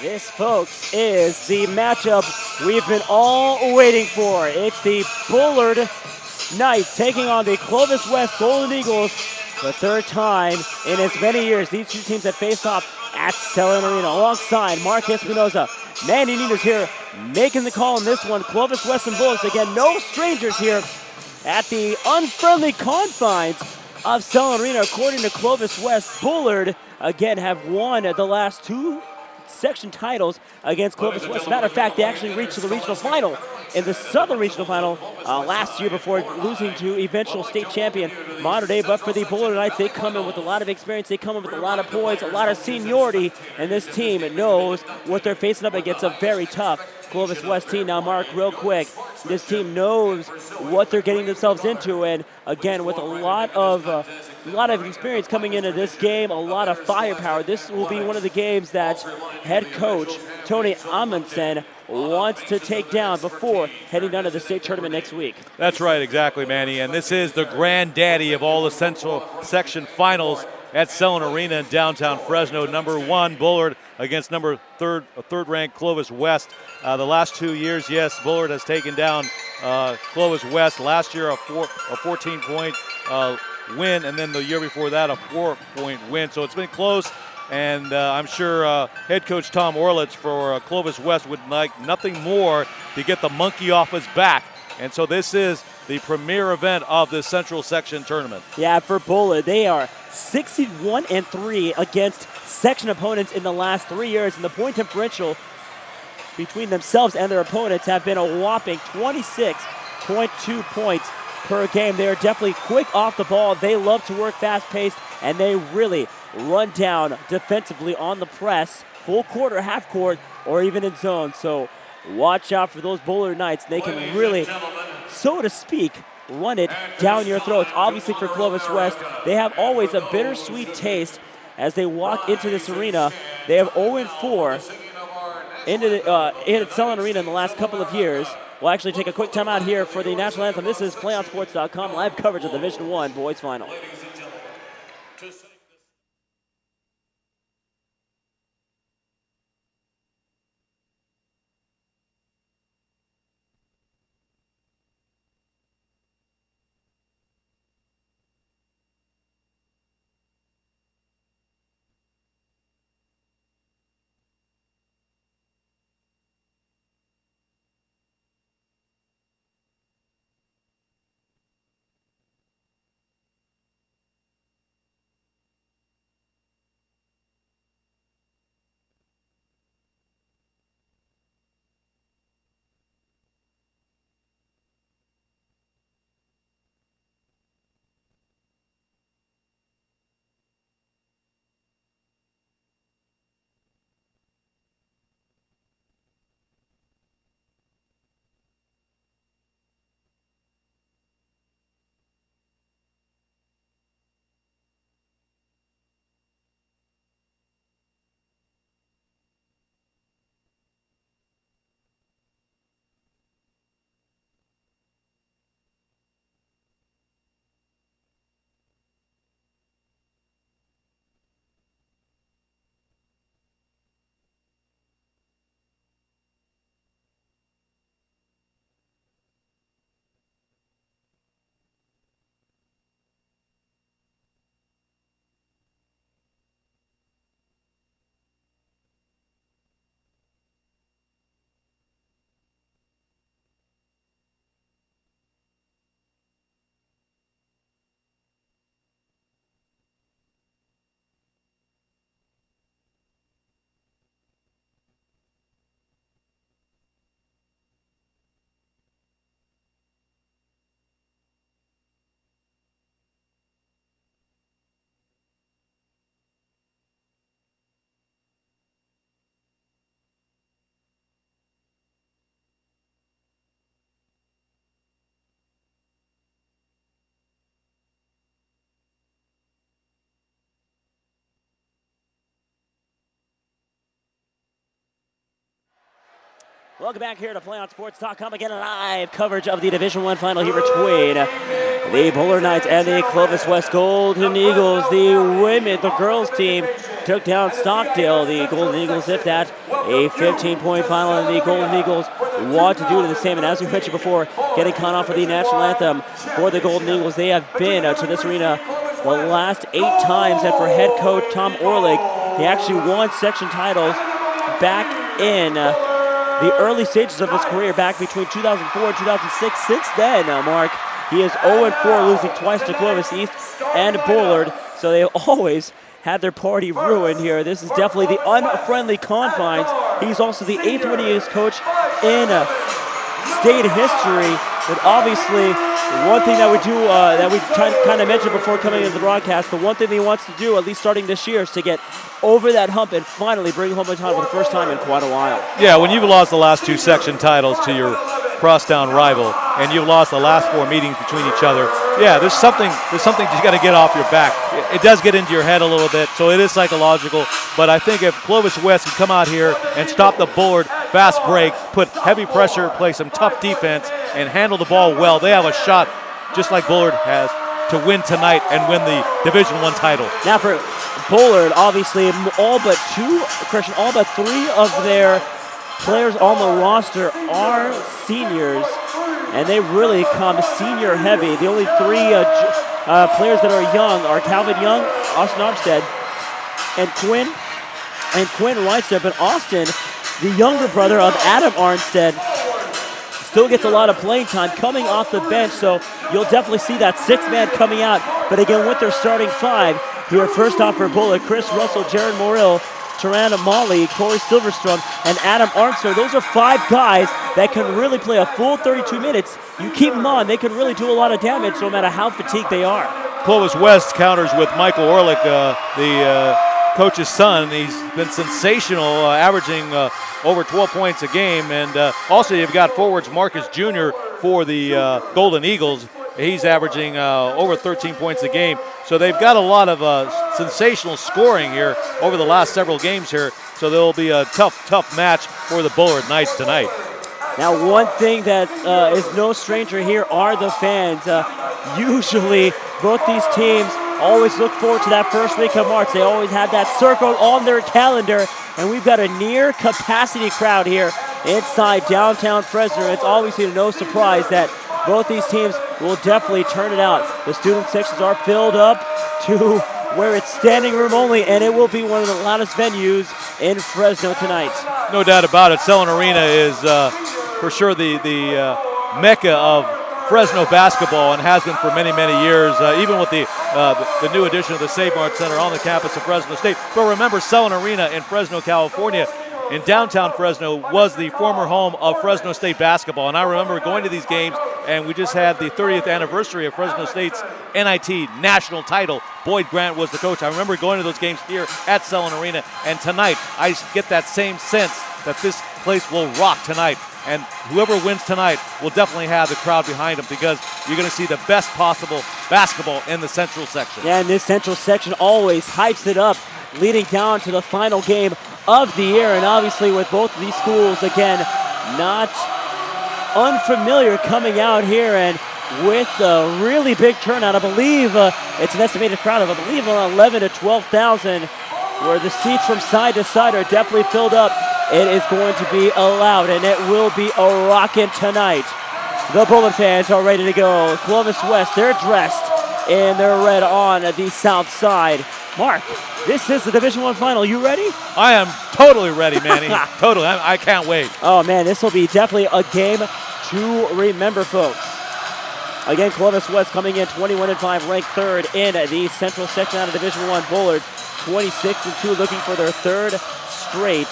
This, folks, is the matchup we've been all waiting for. It's the Bullard Knights taking on the Clovis West Golden Eagles for the third time in as many years. These two teams have faced off at Selland Arena alongside Mark Espinoza. Mandy Nieder's here making the call in this one. Clovis West and Bullard, again, no strangers here at the unfriendly confines of Selland Arena. According to Clovis West, Bullard, again, have won the last two section titles against Clovis West. Matter of fact, they actually reached the regional final in the Southern Regional Final last year before losing to eventual state champion Mater Dei. But for the Bullard Knights, they come in with a lot of experience. They come in with a lot of points, a lot of seniority, and this team knows what they're facing up against. A very tough Clovis West team. Now, Mark, real quick, this team knows what they're getting themselves into, and again, with a lot of experience coming into this game, a lot of firepower. This will be one of the games that head coach Tony Amundsen wants to take down before heading down to the state tournament next week. That's right, exactly, Manny. And this is the granddaddy of all the Central Section finals at Selland Arena in downtown Fresno. Number one, Bullard against third-ranked Clovis West. The last 2 years, yes, Bullard has taken down Clovis West. Last year, a 14-point win, and then the year before that, a 4-point win. So it's been close. And I'm sure head coach Tom Orlitz for Clovis West would like nothing more to get the monkey off his back. And so this is the premier event of the Central Section tournament. Yeah, for Bullard, they are 61-3 against section opponents in the last 3 years. And the point differential between themselves and their opponents have been a whopping 26.2 points per game. They are definitely quick off the ball. They love to work fast-paced, and they really run down defensively on the press, full court or half court, or even in zone. So watch out for those Bullard Knights. They can really, so to speak, run it down your throats. Obviously for Clovis West, they have always a bittersweet taste as they walk into this arena. They have 0-4 into at Selland Arena in the last couple of years. We'll actually take a quick timeout here for the national anthem. This is PlayOnSports.com, live coverage of the Division I boys final. Welcome back here to PlayOnSports.com. Again, live coverage of the Division I final here between the Bullard Knights and the Clovis West Golden Eagles. The girls team took down Stockdale. The Golden Eagles, if that a 15-point final, and the Golden Eagles want to do the same. And as we mentioned before, getting caught off for the national anthem for the Golden Eagles. They have been to this arena the last 8 times, and for head coach Tom Orlik, he actually won section titles back in the early stages of his career, back between 2004 and 2006. Since then, Mark, he is 0-4, losing twice to Clovis East and Bullard, so they always had their party ruined here. This is definitely the unfriendly confines. He's also the 8th winningest coach in state history. But obviously, one thing that we do, that we kind of mentioned before coming into the broadcast, the one thing he wants to do, at least starting this year, is to get over that hump and finally bring home a title for the first time in quite a while. Yeah, when you've lost the last 2 section titles to your crosstown rival, and you've lost the last 4 meetings between each other, yeah, there's something you got to get off your back. It does get into your head a little bit, so it is psychological. But I think if Clovis West can come out here and stop the Bullard fast break, put heavy pressure, play some tough defense, and handle the ball well, they have a shot, just like Bullard has, to win tonight and win the Division I title. Now for Bullard, obviously, all but 3 of their players on the roster are seniors, and they really come senior heavy. The only 3 players that are young are Calvin Young, Austin Armstead, and Quinn Wrightstep. But Austin, the younger brother of Adam Armstead, still gets a lot of playing time coming off the bench, so you'll definitely see that 6th man coming out. But again, with their starting 5, here first off for Bullard, Chris Russell, Jared Morrill, Tarana Molly, Corey Silverstrom, and Adam Armstead. Those are 5 guys that can really play a full 32 minutes. You keep them on, they can really do a lot of damage no matter how fatigued they are. Clovis West counters with Michael Orlick, the coach's son. He's been sensational, averaging over 12 points a game. And also you've got forwards Marcus Jr. for the Golden Eagles. He's averaging over 13 points a game. So they've got a lot of sensational scoring here over the last several games here. So there will be a tough match for the Bullard Knights tonight. Now, one thing that is no stranger here are the fans. Usually, both these teams always look forward to that first week of March. They always have that circle on their calendar, and we've got a near capacity crowd here inside downtown Fresno. It's obviously no surprise that both these teams will definitely turn it out. The student sections are filled up to where it's standing room only, and it will be one of the loudest venues in Fresno tonight. No doubt about it. Selland Arena is for sure the mecca of Fresno basketball, and has been for many years, even with the new addition of the Save Mart Center on the campus of Fresno State. But remember, Selland Arena in Fresno, California, in downtown Fresno, was the former home of Fresno State basketball. And I remember going to these games, and we just had the 30th anniversary of Fresno State's NIT national title. Boyd Grant was the coach. I remember going to those games here at Selland Arena, and tonight I get that same sense that this place will rock tonight. And whoever wins tonight will definitely have the crowd behind them, because you're going to see the best possible basketball in the Central section. Yeah, and this Central section always hypes it up, leading down to the final game of the year. And obviously with both of these schools, again, not unfamiliar coming out here, and with a really big turnout. I believe it's an estimated crowd of, I believe, around 11 to 12,000, where the seats from side to side are definitely filled up. It is going to be loud, and it will be a rockin' tonight. The Bullard fans are ready to go. Clovis West, they're dressed in their red on the south side. Mark, this is the Division I final. You ready? I am totally ready, Manny. Totally. I can't wait. Oh, man, this will be definitely a game to remember, folks. Again, Clovis West coming in 21-5, ranked 3rd in the Central section out of Division I. Bullard 26-2, looking for their 3rd straight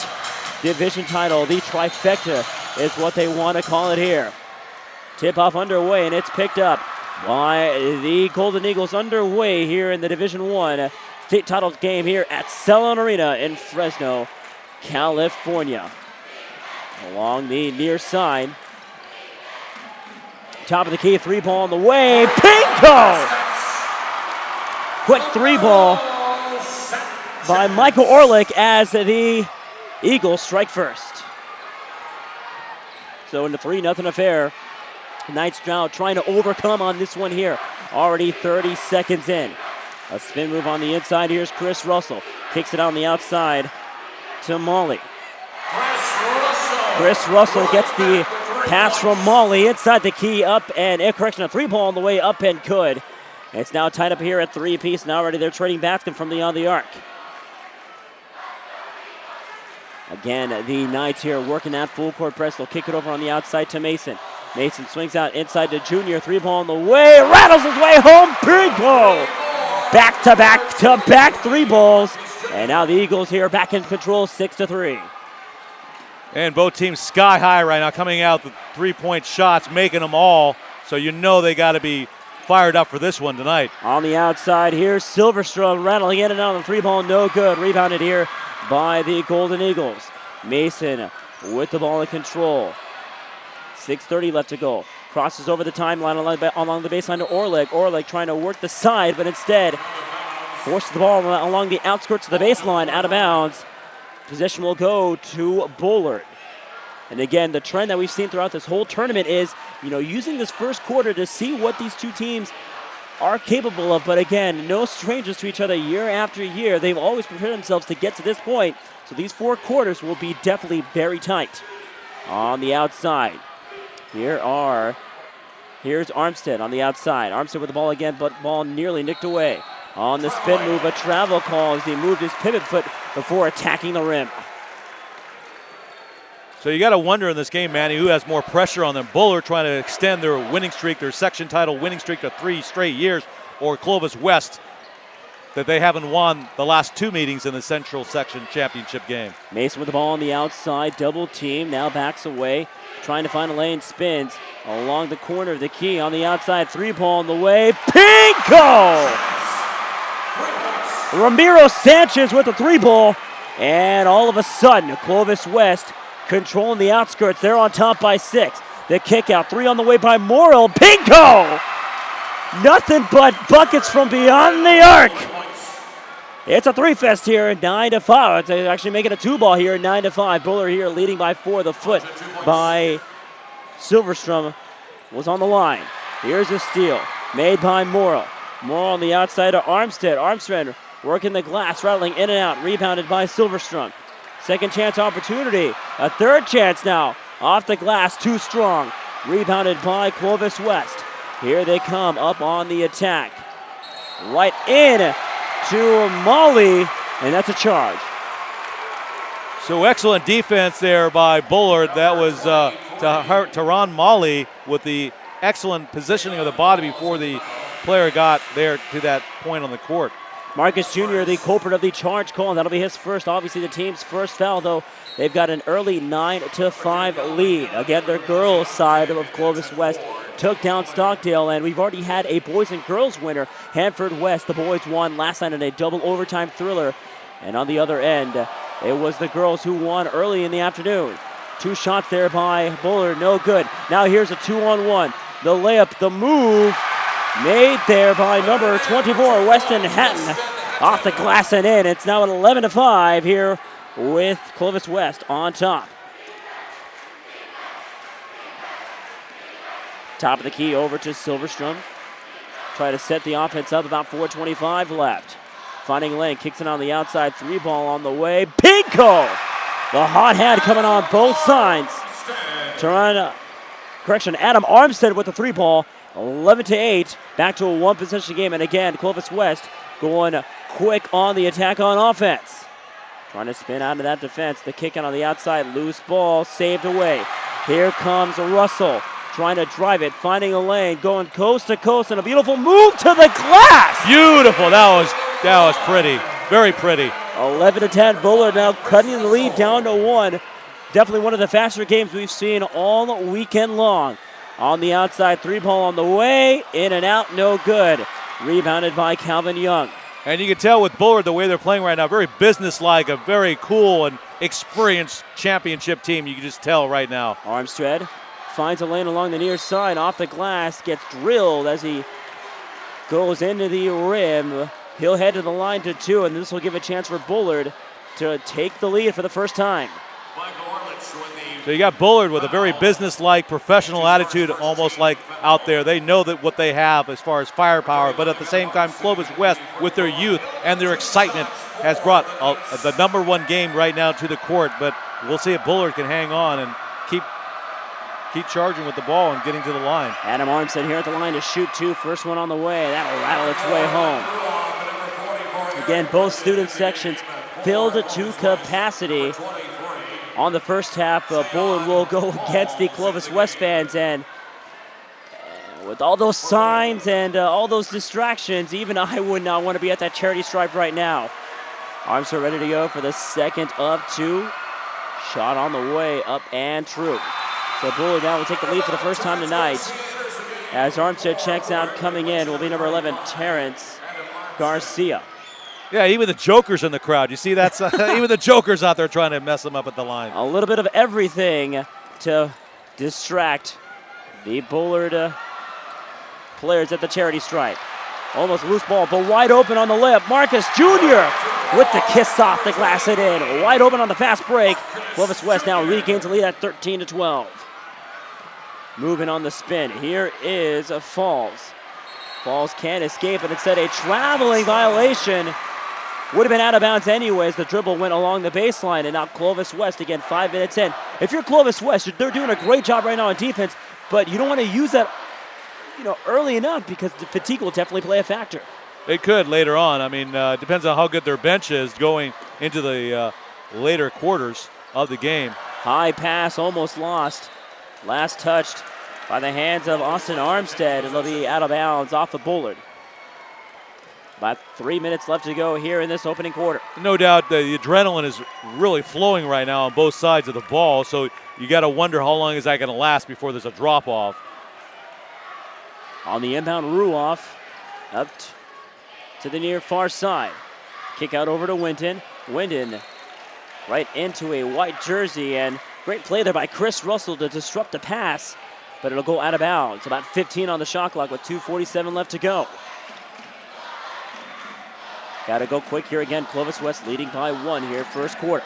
division title. The trifecta is what they want to call it here. Tip-off underway, and it's picked up by the Golden Eagles underway here in the Division I state title game here at Selland Arena in Fresno, California. Along the near side. Top of the key, 3-ball on the way. Bingo! Quick 3-ball by Michael Orlick as the Eagles strike first. So in the 3-0 affair, Knights now trying to overcome on this one here. Already 30 seconds in. A spin move on the inside. Here's Chris Russell. Kicks it on the outside to Molly. Chris Russell gets the pass from Molly inside the key, up and, correction, a 3-ball on the way, up and good. It's now tied up here at 3-apiece. Now already they're trading basket from beyond the arc. Again, the Knights here working that full court press. They'll kick it over on the outside to Mason. Mason swings out inside to Junior. 3-ball on the way. Rattles his way home. Big ball. Back-to-back 3 balls. And now the Eagles here back in control, 6-3. And both teams sky high right now, coming out the 3-point shots, making them all. So you know they got to be fired up for this one tonight. On the outside, here's Silverstrom rattling in and out of the 3-ball, no good. Rebounded here by the Golden Eagles. Mason with the ball in control. 6:30 left to go. Crosses over the timeline along the baseline to Orlik. Orlik trying to work the side, but instead forces the ball along the outskirts of the baseline, out of bounds. Possession will go to Bullard. And again, the trend that we've seen throughout this whole tournament is, using this first quarter to see what these two teams are capable of. But again, no strangers to each other year after year. They've always prepared themselves to get to this point. So these 4 quarters will be definitely very tight. On the outside, here's Armstead on the outside. Armstead with the ball again, but ball nearly nicked away. On the spin move, a travel call as he moved his pivot foot before attacking the rim. So you got to wonder in this game, Manny, who has more pressure on them. Bullard trying to extend their winning streak, their section title winning streak to 3 straight years, or Clovis West, that they haven't won the last 2 meetings in the Central Section Championship game. Mason with the ball on the outside, double team, now backs away, trying to find a lane, spins along the corner of the key on the outside, 3-ball on the way, Pinko! Ramiro Sanchez with the 3-ball, and all of a sudden, Clovis West controlling the outskirts. They're on top by 6. The kick out, 3 on the way by Morrill. Pinko! Nothing but buckets from beyond the arc. It's a 3-fest here, 9-5. It's actually making a 2-ball here, 9-5. Bullard here leading by 4. The foot by Silverstrom was on the line. Here's a steal made by Morrill. Morrill on the outside to Armstead. Armstead working the glass, rattling in and out, rebounded by Silverstrom. Second chance opportunity, a third chance now, off the glass, too strong. Rebounded by Clovis West. Here they come up on the attack. Right in to Molly, and that's a charge. So excellent defense there by Bullard. That was Taron Molly with the excellent positioning of the body before the player got there to that point on the court. Marcus Jr., the culprit of the charge call. That'll be his first, obviously the team's first foul, though. They've got an early 9-5 lead. Again, their girls' side of Clovis West took down Stockdale, and we've already had a boys and girls winner. Hanford West, the boys won last night in a double overtime thriller. And on the other end, it was the girls who won early in the afternoon. 2 shots there by Bullard, no good. Now here's a 2-on-1. The layup, the move, made there by number 24, Weston Hatton, off the glass and in. It's now at 11-5 here with Clovis West on top. Top of the key over to Silverstrom. Try to set the offense up, about 4:25 left. Finding lane, kicks it on the outside, 3-ball on the way. Pinko! The hot hand coming on both sides. Adam Armstead with the 3-ball. 11-8, back to a 1-possession game. And again, Clovis West going quick on the attack on offense. Trying to spin out of that defense. The kick out on the outside, loose ball, saved away. Here comes Russell, trying to drive it, finding a lane, going coast to coast, and a beautiful move to the glass. Beautiful, that was pretty, very pretty. 11-10, Bullard now cutting the lead down to 1. Definitely one of the faster games we've seen all weekend long. On the outside, 3-ball on the way, in and out, no good. Rebounded by Calvin Young. And you can tell with Bullard the way they're playing right now, very businesslike, a very cool and experienced championship team. You can just tell right now. Armstead finds a lane along the near side, off the glass, gets drilled as he goes into the rim. He'll head to the line to 2, and this will give a chance for Bullard to take the lead for the first time. So you got Bullard with a very business-like, professional attitude, almost like out there. They know that what they have as far as firepower, but at the same time, Clovis West, with their youth and their excitement, has brought the #1 game right now to the court. But we'll see if Bullard can hang on and keep charging with the ball and getting to the line. Adam Armstead here at the line to shoot two. First one on the way. That'll rattle its way home. Again, both student sections filled to capacity. On the first half, Bullard will go against the Clovis West fans, and with all those signs and all those distractions, even I would not want to be at that charity stripe right now. Armstead ready to go for the second of two. Shot on the way, up and true. So Bullard now will take the lead for the first time tonight. As Armstead checks out, coming in will be number 11, Terrence Garcia. Yeah, even the Joker's in the crowd. You see that's even the Joker's out there trying to mess them up at the line. A little bit of everything to distract the Bullard players at the charity stripe. Almost loose ball, but wide open on the layup. Marcus Jr. with the kiss off the glass it in. Wide open on the fast break. Clovis West now regains the lead at 13-12. Moving on the spin. Here is a Falls. Falls can't escape, and instead a traveling violation. Would have been out of bounds anyways. The dribble went along the baseline, and now Clovis West again 5 minutes in. If you're Clovis West, they're doing a great job right now on defense, but you don't want to use that early enough because the fatigue will definitely play a factor. It could later on. I mean, depends on how good their bench is going into the later quarters of the game. High pass, almost lost. Last touched by the hands of Austin Armstead. It'll be out of bounds off of Bullard. About 3 minutes left to go here in this opening quarter. No doubt the adrenaline is really flowing right now on both sides of the ball, so you got to wonder how long is that going to last before there's a drop-off. On the inbound, Ruoff up to the near far side. Kick out over to Winton. Wyndon right into a white jersey, and great play there by Chris Russell to disrupt the pass, but it'll go out of bounds. About 15 on the shot clock with 2:47 left to go. Got to go quick here again. Clovis West leading by 1 here, first quarter.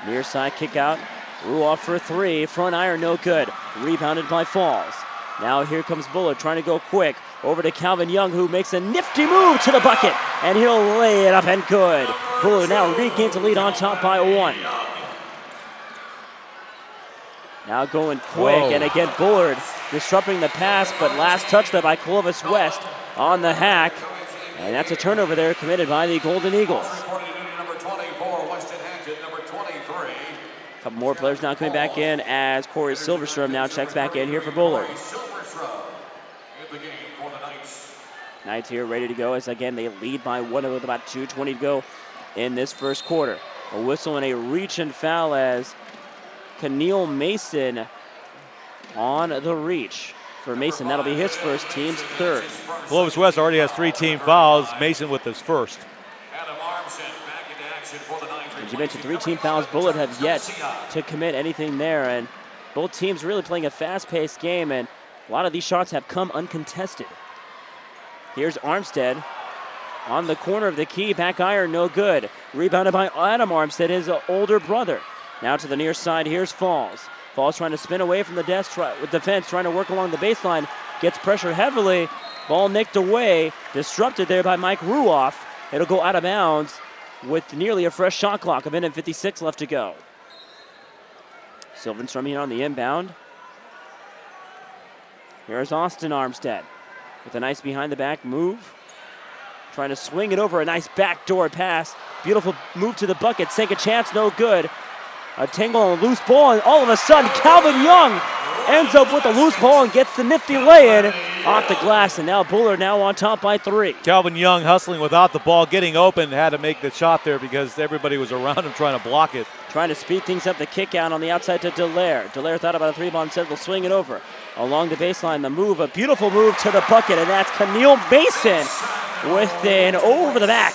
Near side kick out. Ruoff for 3. Front iron, no good. Rebounded by Falls. Now here comes Bullard trying to go quick. Over to Calvin Young, who makes a nifty move to the bucket, and he'll lay it up and good. Bullard now regains the lead on top by 1. Now going quick, and again Bullard disrupting the pass, but last touch there by Clovis West on the hack. And that's a turnover there committed by the Golden Eagles. A couple more players now coming back in as Corey Silverstrom now checks back in here for Bullard. Knights here ready to go as again they lead by 1 with about 2:20 to go in this first quarter. A whistle and a reach and foul as Keneal Mason on the reach. For Mason, that'll be his first, team's third. Clovis West already has 3 team fouls. Mason with his first. As you mentioned, 3 team fouls. Bullard have yet to commit anything there, and both teams really playing a fast-paced game, and a lot of these shots have come uncontested. Here's Armstead on the corner of the key. Back iron, no good. Rebounded by Adam Armstead, his older brother. Now to the near side, here's Falls. Falls trying to spin away from the defense, trying to work along the baseline. Gets pressured heavily. Ball nicked away. Disrupted there by Mike Ruoff. It'll go out of bounds with nearly a fresh shot clock. 1:56 left to go. Silverstrom here on the inbound. Here's Austin Armstead with a nice behind-the-back move. Trying to swing it over, a nice backdoor pass. Beautiful move to the bucket. Second chance, no good. A tangle on a loose ball, and all of a sudden, Calvin Young ends up with a loose ball and gets the nifty lay-in off the glass, and now Bullard now on top by 3. Calvin Young hustling without the ball, getting open, had to make the shot there because everybody was around him trying to block it. Trying to speed things up, the kick out on the outside to Dallaire. Dallaire thought about a 3-ball and said, we'll swing it over. Along the baseline, the move, a beautiful move to the bucket, and that's Keneal Mason with an over the back.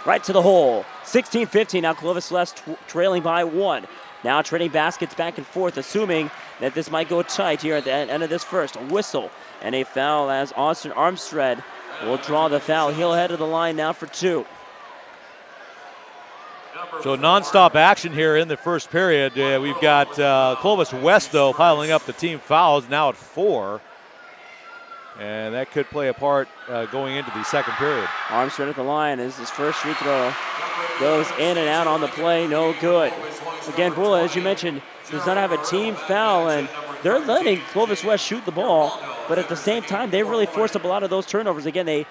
Right to the hole. 16-15, now Clovis West trailing by 1. Now trading baskets back and forth, assuming that this might go tight here at the end of this first. A whistle and a foul as Austin Armstead will draw the foul. He'll head to the line now for 2. So nonstop action here in the first period. We've got Clovis West, though, piling up the team fouls now at 4. And that could play a part going into the second period. Armstead at the line is his first free throw goes in and out on the play, no good. Again, Bullard, as you mentioned, does not have a team foul, and they're letting Clovis West shoot the ball, but at the same time, they really forced up a lot of those turnovers. Again, they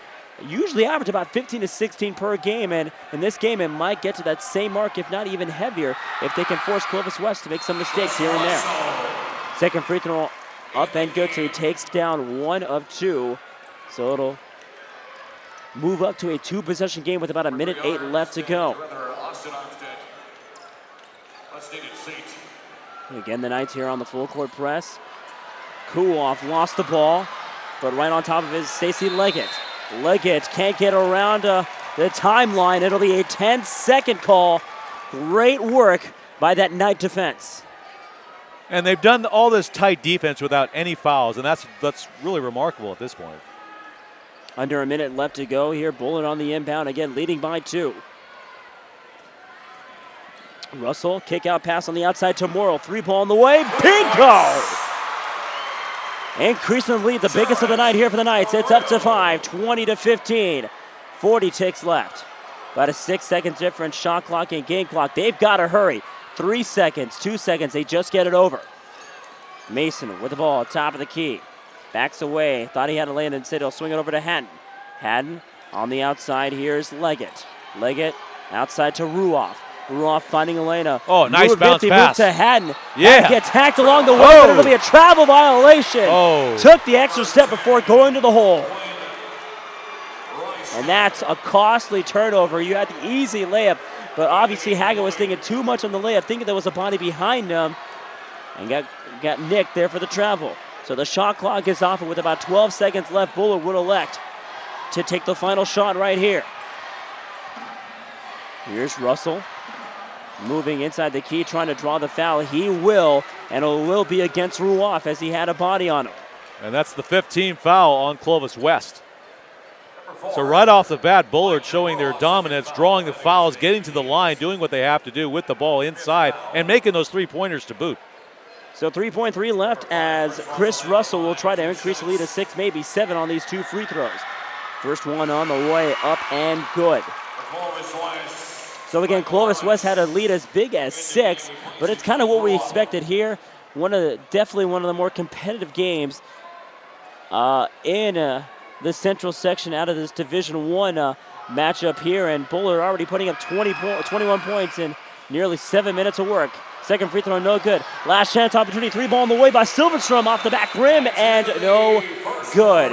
usually average about 15 to 16 per game, and in this game, it might get to that same mark, if not even heavier, if they can force Clovis West to make some mistakes here and there. Second free throw up and good, so he takes down 1 of 2. So it'll move up to a 2-possession game with about 1:08 left to go. Again, the Knights here on the full court press. Kuoff lost the ball, but right on top of it is Stacy Leggett. Leggett can't get around the timeline. It'll be a 10-second call. Great work by that Knight defense. And they've done all this tight defense without any fouls, and that's really remarkable at this point. Under a minute left to go here. Bullard on the inbound, again leading by 2. Russell, kick out pass on the outside to Morrill. 3-ball on the way, bingo! Increasing the lead, the biggest of the night here for the Knights. It's up to 5, 20 to 15. 40 ticks left. About a 6-second difference, shot clock and game clock. They've got to hurry. 3 seconds, 2 seconds, they just get it over. Mason with the ball, top of the key. Backs away, thought he had a lane, instead he'll swing it over to Haddon. Haddon on the outside, here's Leggett. Leggett outside to Ruoff. Ruoff finding Elena. Oh, nice bounce pass. Move to Haddon. Yeah. Haddon gets hacked along the way, but it'll be a travel violation. Oh. Took the extra step before going to the hole. And that's a costly turnover. You had the easy layup, but obviously Haggett was thinking too much on the layup, thinking there was a body behind him, and got nicked there for the travel. So the shot clock is off, and with about 12 seconds left, Bullard would elect to take the final shot right here. Here's Russell. Moving inside the key, trying to draw the foul. He will, and it will be against Ruoff as he had a body on him. And that's the 15th foul on Clovis West. So right off the bat, Bullard showing their dominance, drawing the fouls, getting to the line, doing what they have to do with the ball inside, and making those 3-pointers to boot. So 3.3 left as Chris Russell will try to increase the lead to 6, maybe 7 on these 2 free throws. First one on the way, up and good. So again, Clovis West had a lead as big as 6, but it's kind of what we expected here. Definitely one of the more competitive games in the Central section out of this Division I matchup here, and Bullard already putting up 21 points in nearly 7 minutes of work. Second free throw, no good. Last chance opportunity, 3-ball on the way by Silverstrom off the back rim, and no good.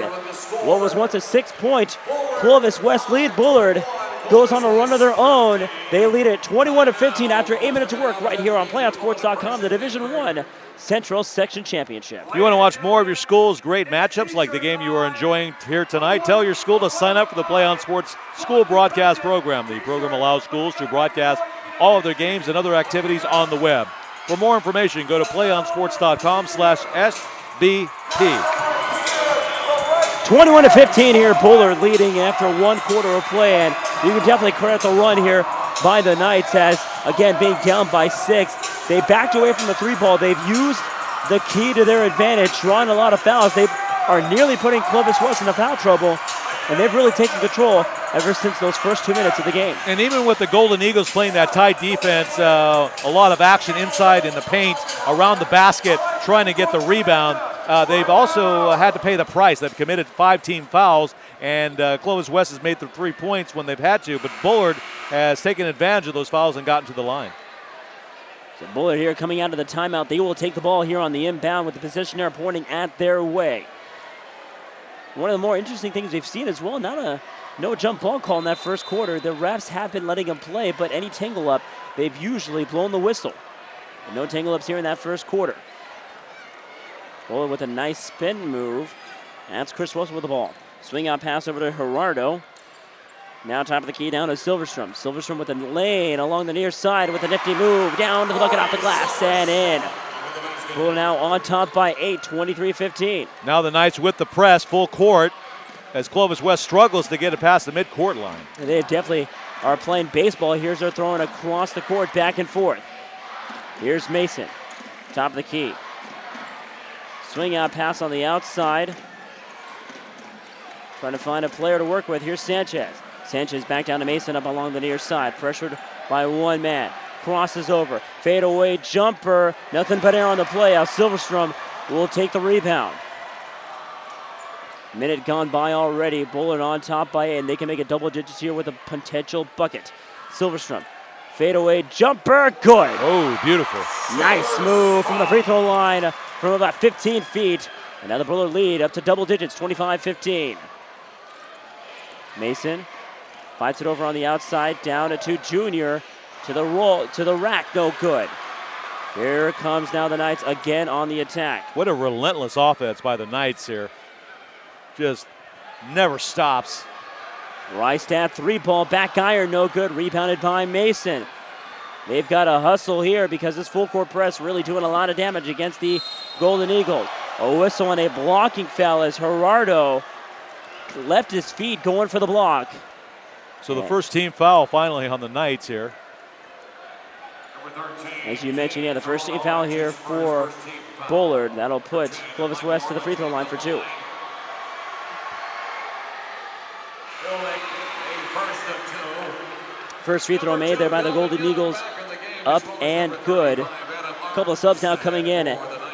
What was once a 6-point Clovis West lead, Bullard goes on a run of their own. They lead it 21 to 15 after 8 minutes of work right here on PlayOnSports.com, the Division I Central Section Championship. You want to watch more of your school's great matchups like the game you are enjoying here tonight? Tell your school to sign up for the Play on Sports School Broadcast Program. The program allows schools to broadcast all of their games and other activities on the web. For more information, go to PlayOnSports.com/SBP. 21 to 15 here, Bullard leading after 1 quarter of play, and you can definitely credit the run here by the Knights as, again, being down by 6. They backed away from the 3-ball. They've used the key to their advantage, drawing a lot of fouls. They are nearly putting Clovis West into foul trouble, and they've really taken control ever since those first 2 minutes of the game. And even with the Golden Eagles playing that tight defense, a lot of action inside in the paint, around the basket, trying to get the rebound. They've also had to pay the price. They've committed 5 team fouls, and Clovis West has made the 3 points when they've had to, but Bullard has taken advantage of those fouls and gotten to the line. So Bullard here coming out of the timeout. They will take the ball here on the inbound with the position there pointing at their way. One of the more interesting things we've seen as well, no jump ball call in that first quarter. The refs have been letting them play, but any tangle up, they've usually blown the whistle. And no tangle ups here in that first quarter. Bullard with a nice spin move. That's Chris Russell with the ball. Swing out pass over to Gerardo. Now top of the key down to Silverstrom. Silverstrom with a lane along the near side with a nifty move. Down to the bucket off the glass and in. Bullard now on top by 8, 23-15. Now the Knights with the press, full court, as Clovis West struggles to get it past the midcourt line. They definitely are playing baseball. Here's they're throwing across the court back and forth. Here's Mason, top of the key. Swing out pass on the outside. Trying to find a player to work with. Here's Sanchez. Sanchez back down to Mason up along the near side. Pressured by one man. Crosses over. Fadeaway jumper. Nothing but air on the play. Now Silverstrom will take the rebound. Minute gone by already. Bullard on top by 8, and they can make it double digits here with a potential bucket. Silverstrom. Fadeaway jumper. Good. Oh, beautiful. Nice move from the free throw line from about 15 feet. And now the Bullard lead up to double digits, 25-15. Mason fights it over on the outside, down to Junior, to the rack, no good. Here comes now the Knights again on the attack. What a relentless offense by the Knights here. Just never stops. Rystad three-ball, back iron, no good, rebounded by Mason. They've got to hustle here because this full court press really doing a lot of damage against the Golden Eagles. A whistle and a blocking foul as Gerardo left his feet going for the block. So the first team foul finally on the Knights here. As you mentioned, yeah, the first team foul here for Bullard. That'll put Clovis West to the free throw line for 2. First free throw made there by the Golden Eagles. Up and good. A couple of subs now coming in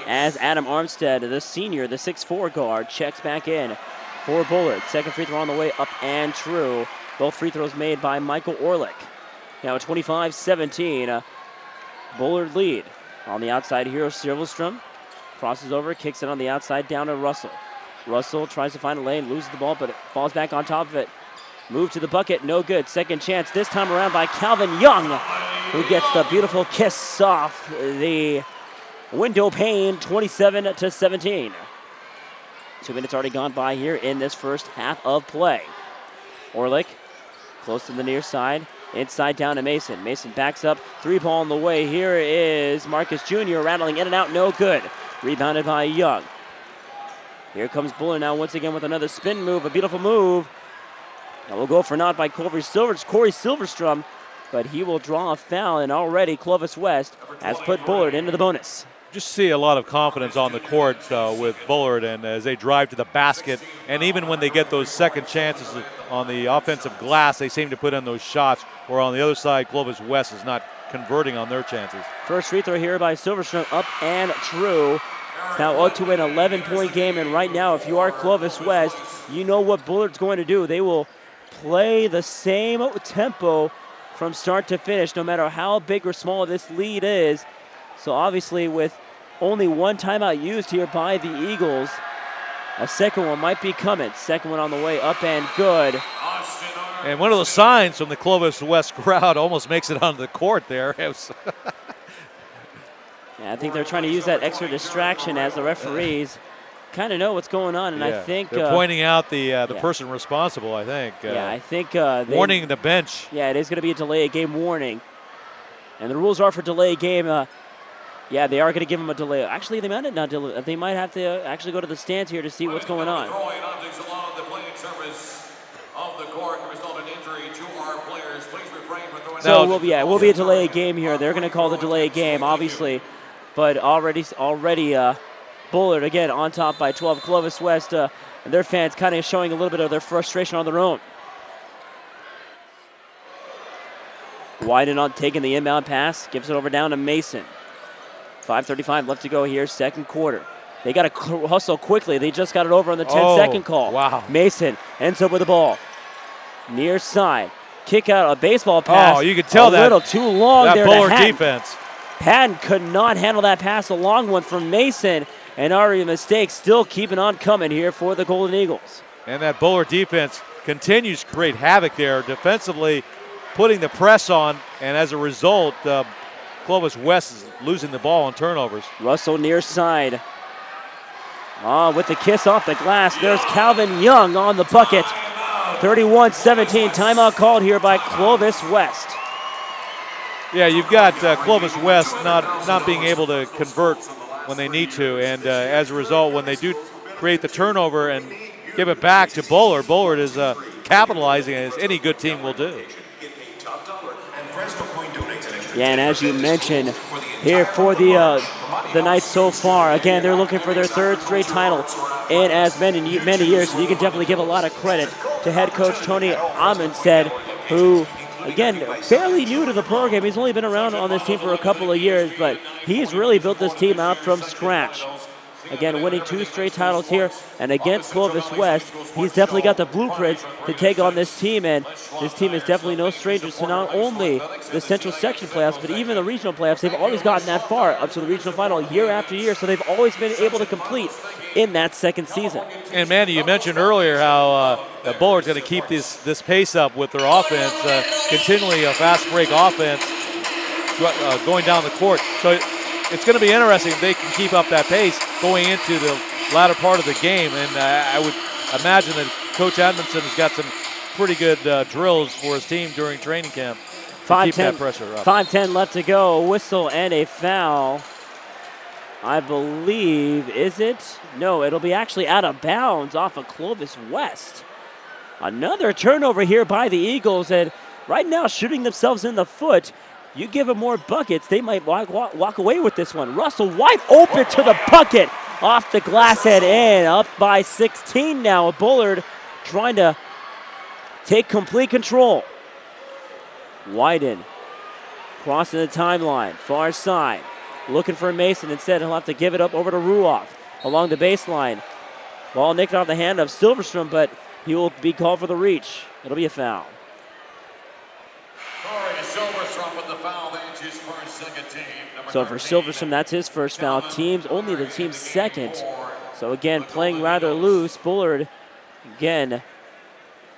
as Adam Armstead, the senior, the 6'4 guard, checks back in for Bullard. Second free throw on the way, up and true. Both free throws made by Michael Orlick. Now 25-17, Bullard lead. On the outside here, Silverstrom crosses over, kicks it on the outside down to Russell. Russell tries to find a lane, loses the ball, but it falls back on top of it. Move to the bucket, no good. Second chance, this time around by Calvin Young, who gets the beautiful kiss off the window pane, 27-17. 2 minutes already gone by here in this first half of play. Orlick, close to the near side, inside down to Mason. Mason backs up, three-ball on the way. Here is Marcus Jr. rattling in and out, no good. Rebounded by Young. Here comes Bullard now once again with another spin move, a beautiful move. Now we'll go for naught by Corey Silverstrom, but he will draw a foul, and already Clovis West has put Bullard into the bonus. Just see a lot of confidence on the court with Bullard, and as they drive to the basket, and even when they get those second chances on the offensive glass, they seem to put in those shots, where on the other side, Clovis West is not converting on their chances. First free throw here by Silverstrom, up and true. Now out to an 11-point game, and right now, if you are Clovis West, you know what Bullard's going to do. They will play the same tempo from start to finish, no matter how big or small this lead is. So obviously with only one timeout used here by the Eagles, a second one might be coming. Second one on the way, up and good. And one of the signs from the Clovis West crowd almost makes it onto the court there. Yeah, I think they're trying to use that extra distraction as the referees kind of know what's going on, and yeah, I think they're pointing out the person responsible. I think. I think warning the bench. Yeah, it is going to be a delay game warning, and the rules are for delay game. Yeah, they are going to give them a delay. Actually, they might not delay. They might have to actually go to the stands here to see what's going on. So we'll be a delay game here. They're going to call the delay game, obviously, but already. Bullard again on top by 12. Clovis West and their fans kind of showing a little bit of their frustration on their own. Wyden on taking the inbound pass, gives it over down to Mason. 5:35 left to go here, second quarter. They got to hustle quickly. They just got it over on the 10-second call. Wow. Mason ends up with the ball. Near side. Kick out a baseball pass. Oh, you could tell a little too long that there. Bullard defense. Patton could not handle that pass, a long one from Mason. And already mistakes still keeping on coming here for the Golden Eagles. And that Bullard defense continues to create havoc there defensively, putting the press on, and as a result, Clovis West is losing the ball on turnovers. Russell near side. With the kiss off the glass, there's Calvin Young on the bucket. 31-17, timeout called here by Clovis West. Yeah, you've got Clovis West not being able to convert when they need to, and as a result, when they do create the turnover and give it back to Bullard, Bullard is capitalizing as any good team will do. Yeah, and as you mentioned, here for the Knights so far, again, they're looking for their third straight title in as many years, and you can definitely give a lot of credit to head coach Tony Amundsen, who, again, fairly new to the program. He's only been around on this team for a couple of years, but he's really built this team out from scratch. Again, winning 2 straight titles here, and against Clovis West, he's definitely got the blueprints to take on this team, and this team is definitely no strangers to not only the Central Section playoffs, but even the regional playoffs. They've always gotten that far, up to the regional final year after year, so they've always been able to complete in that second season. And Manny, you mentioned earlier how Bullard's going to keep this pace up with their offense, continually a fast break offense going down the court. So it's going to be interesting if they can keep up that pace going into the latter part of the game. And I would imagine that Coach Edmondson has got some pretty good drills for his team during training camp to keep that pressure up. 5:10 left to go. A whistle and a foul. I believe, is it? No, it'll be actually out of bounds off of Clovis West. Another turnover here by the Eagles, and right now shooting themselves in the foot. You give them more buckets, they might walk away with this one. Russell wide open to the bucket. Off the glass and in. Up by 16 now. Bullard trying to take complete control. Wyden crossing the timeline. Far side. Looking for Mason. Instead, he'll have to give it up over to Ruoff along the baseline. Ball nicked off the hand of Silverstrom, but he will be called for the reach. It'll be a foul. So for Silverstone, that's his first foul. Only the team's second. So again, playing rather loose. Bullard, again,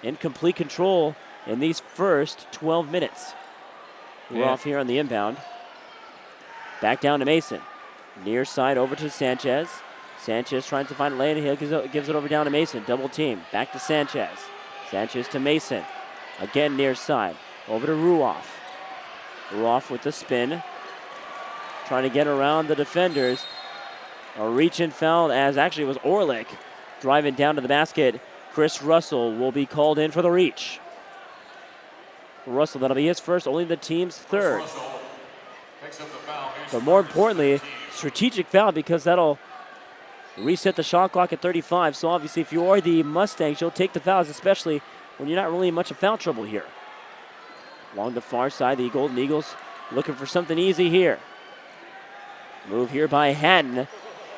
in complete control in these first 12 minutes. We're off here on the inbound. Back down to Mason. Near side over to Sanchez. Sanchez trying to find a lane. He gives it over down to Mason. Double team. Back to Sanchez. Sanchez to Mason. Again near side. Over to Ruoff. Ruoff with the spin. Trying to get around the defenders. A reach and foul, as actually it was Orlick driving down to the basket. Chris Russell will be called in for the reach. Russell, that'll be his first, only the team's third. But more importantly, strategic foul, because that'll reset the shot clock at 35. So obviously if you are the Mustangs, you'll take the fouls, especially when you're not really in much of foul trouble here. Along the far side, the Golden Eagles looking for something easy here. Move here by Hatton.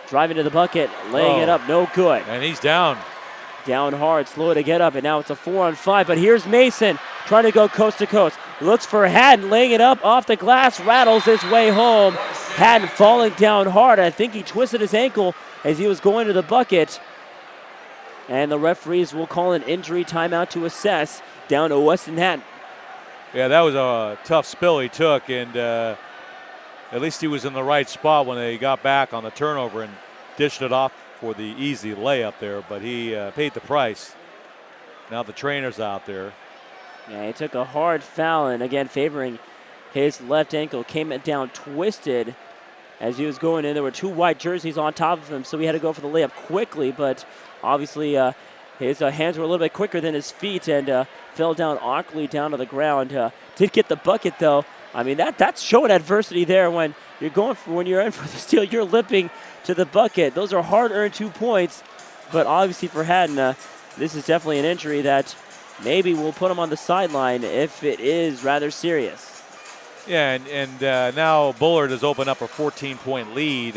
Driving to the bucket, laying it up, no good. And he's down. Down hard, slow to get up, and now it's a 4-on-5. But here's Mason trying to go coast to coast. Looks for Hatton, laying it up off the glass, rattles his way home. Hatton falling down hard. I think he twisted his ankle as he was going to the bucket. And the referees will call an injury timeout to assess down to Weston Hatton. Yeah, that was a tough spill he took, and at least he was in the right spot when they got back on the turnover and dished it off for the easy layup there, but he paid the price. Now the trainer's out there. Yeah, he took a hard foul, and again favoring his left ankle. Came down twisted as he was going in. There were 2 white jerseys on top of him, so he had to go for the layup quickly, but obviously his hands were a little bit quicker than his feet, and fell down awkwardly down to the ground. Did get the bucket, though. I mean, that's showing adversity there when you're in for the steal. You're limping to the bucket. Those are hard-earned 2 points, but obviously for Hatton, this is definitely an injury that maybe will put him on the sideline if it is rather serious. Yeah, and now Bullard has opened up a 14-point lead.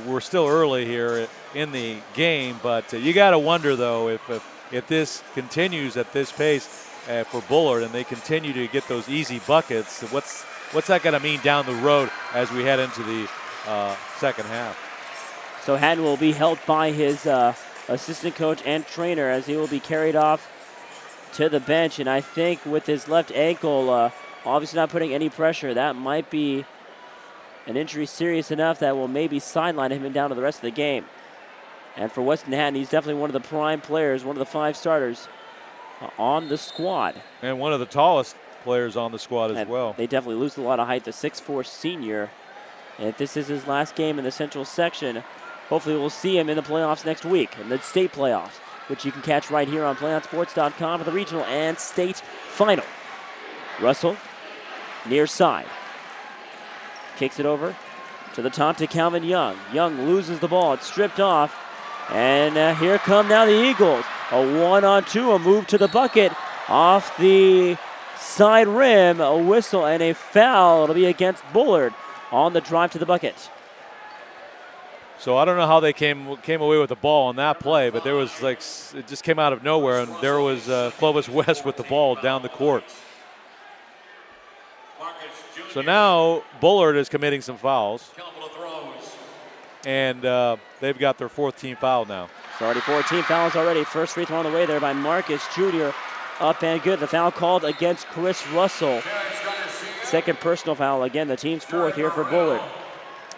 We're still early here in the game, but you got to wonder, though, if this continues at this pace for Bullard and they continue to get those easy buckets, what's that going to mean down the road as we head into the second half? So Hatton will be helped by his assistant coach and trainer as he will be carried off to the bench. And I think with his left ankle, obviously not putting any pressure, that might be an injury serious enough that will maybe sideline him down to the rest of the game. And for Weston Hatton, he's definitely one of the prime players, one of the 5 starters on the squad. And one of the tallest players on the squad as well. They definitely lose a lot of height. The 6'4" senior. And if this is his last game in the Central section, hopefully we'll see him in the playoffs next week, in the state playoffs, which you can catch right here on PlayOnSports.com for the regional and state final. Russell, near side. Kicks it over to the top to Calvin Young. Young loses the ball. It's stripped off. And here come now the Eagles. A 1-on-2, a move to the bucket off the side rim, a whistle and a foul. It'll be against Bullard on the drive to the bucket. So I don't know how they came away with the ball on that play, but there was like, it just came out of nowhere, and there was Clovis West with the ball down the court. So now Bullard is committing some fouls, and they've got their 4th team foul now. So already 14 fouls already. First free throw on the way there by Marcus Jr. Up and good. The foul called against Chris Russell. Second personal foul. Again, the team's 4th here for Bullard.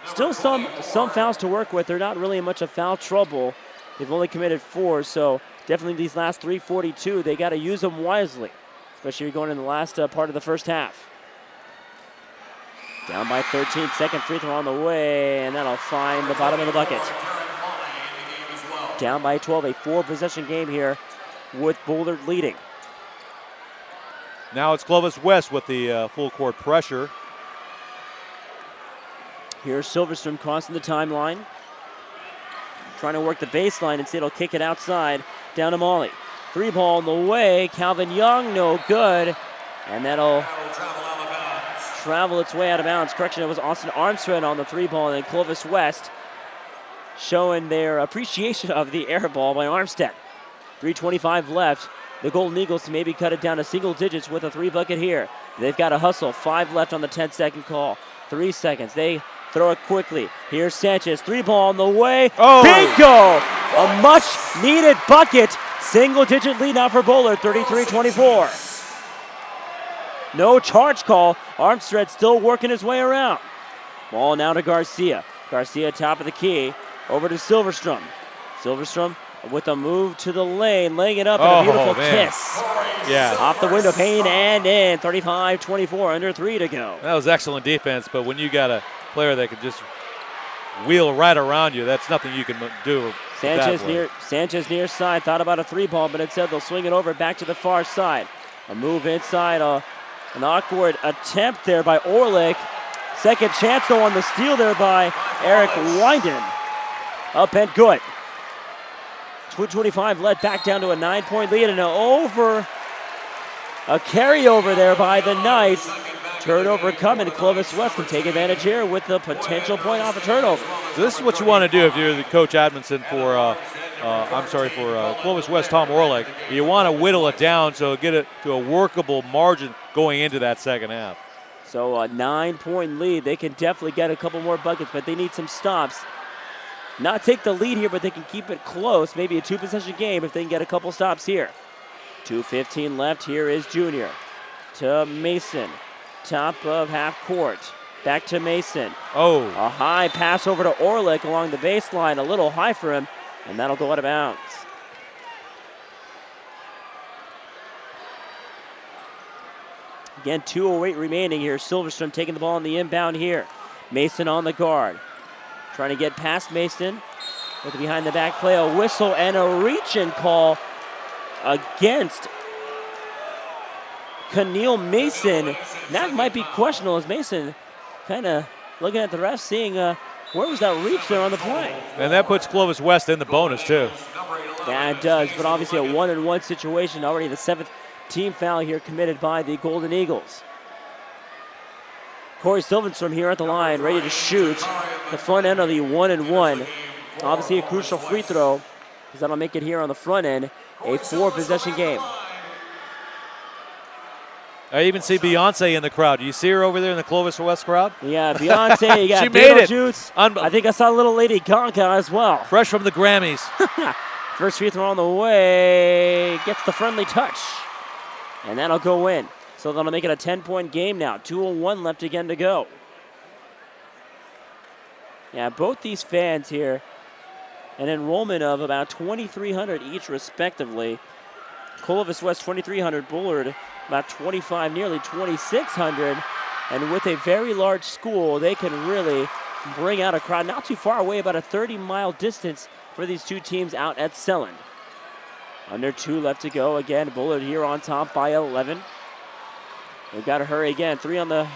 Still some fouls to work with. They're not really in much of foul trouble. They've only committed 4, so definitely these last 3:42, they got to use them wisely, especially going in the last part of the first half. Down by 13, second free throw on the way, and that'll find the bottom of the bucket. Down by 12, a 4-possession game here with Bullard leading. Now it's Clovis West with the full court pressure. Here's Silverstrom crossing the timeline. Trying to work the baseline and see it'll kick it outside. Down to Molly. 3-ball on the way. Calvin Young, no good. And that'll travel its way out of bounds. Correction, it was Austin Armstrong on the 3-ball, and then Clovis West showing their appreciation of the air ball by Armstead. 3:25 left. The Golden Eagles maybe cut it down to single digits with a 3-bucket here. They've got to hustle. 5 left on the 10-second call. 3 seconds. They throw it quickly. Here's Sanchez. 3-ball on the way. Oh. Bingo! A much-needed bucket. Single-digit lead now for Bullard, 33-24. No charge call. Armstead still working his way around. Ball now to Garcia. Garcia top of the key. Over to Silverstrom. Silverstrom with a move to the lane, laying it up and a beautiful kiss. Yeah. Off the window pane and in. 35-24, under 3 to go. That was excellent defense, but when you got a player that can just wheel right around you, that's nothing you can do. Sanchez near side, thought about a 3-ball, but instead they'll swing it over back to the far side. A move inside, an awkward attempt there by Orlick. Second chance though on the steal there by Eric Winden. Up and good. 2:25 led back down to a 9-point lead, and a carryover there by the Knights. Turnover coming. Clovis West can take advantage here with the potential point off a turnover. So this is what you want to do if you're the Coach Admonson for Clovis West, Tom Orlick. You want to whittle it down so get it to a workable margin going into that second half. So a 9-point lead. They can definitely get a couple more buckets, but they need some stops. Not take the lead here, but they can keep it close. Maybe a 2-possession game if they can get a couple stops here. 2:15 left. Here is Junior to Mason. Top of half court. Back to Mason. Oh. A high pass over to Orlick along the baseline. A little high for him, and that'll go out of bounds. Again, 2:08 remaining here. Silverstrom taking the ball on the inbound here. Mason on the guard. Trying to get past Mason with the behind the back play. A whistle and a reach-in call against Keneal Mason. That might be questionable as Mason kind of looking at the ref, seeing where was that reach there on the play. And that puts Clovis West in the bonus too. Yeah, it does, but obviously a 1-on-1 situation. Already the 7th team foul here committed by the Golden Eagles. Corey Silverstrom here at the line, ready to shoot. The front end of the 1-and-1. Obviously a crucial free throw, because that'll make it here on the front end a 4-possession game. I even see Beyonce in the crowd. You see her over there in the Clovis West crowd? Yeah, Beyonce, you got she made it. Juice. I think I saw a little Lady Gaga as well. Fresh from the Grammys. First free throw on the way, gets the friendly touch, and that'll go in. So that'll make it a 10-point game now. 2:01 left again to go. Yeah, both these fans here, an enrollment of about 2,300 each respectively. Clovis West 2,300, Bullard about 25, nearly 2,600. And with a very large school, they can really bring out a crowd not too far away, about a 30-mile distance for these two teams out at Selland. Under 2 left to go. Again, Bullard here on top by 11. They've got to hurry again. 3 on the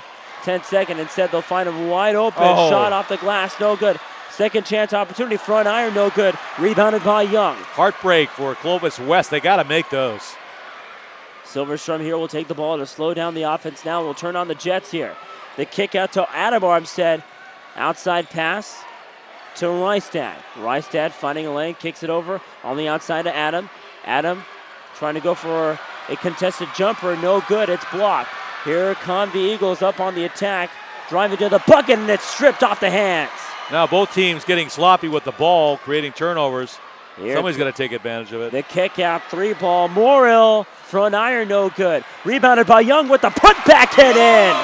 10-second. Instead, they'll find him wide open. Shot off the glass. No good. Second chance opportunity, front iron, no good. Rebounded by Young. Heartbreak for Clovis West. They got to make those. Silverstrom here will take the ball to slow down the offense now. We'll turn on the Jets here. The kick out to Adam Armstead. Outside pass to Rystad. Rystad finding a lane, kicks it over on the outside to Adam. Adam trying to go for a contested jumper, no good, it's blocked. Here come the Eagles up on the attack, driving to the bucket, and it's stripped off the hands. Now both teams getting sloppy with the ball, creating turnovers. Here, somebody's going to take advantage of it. The kick out, 3-ball, Morrill, front iron, no good. Rebounded by Young with the putback hit in.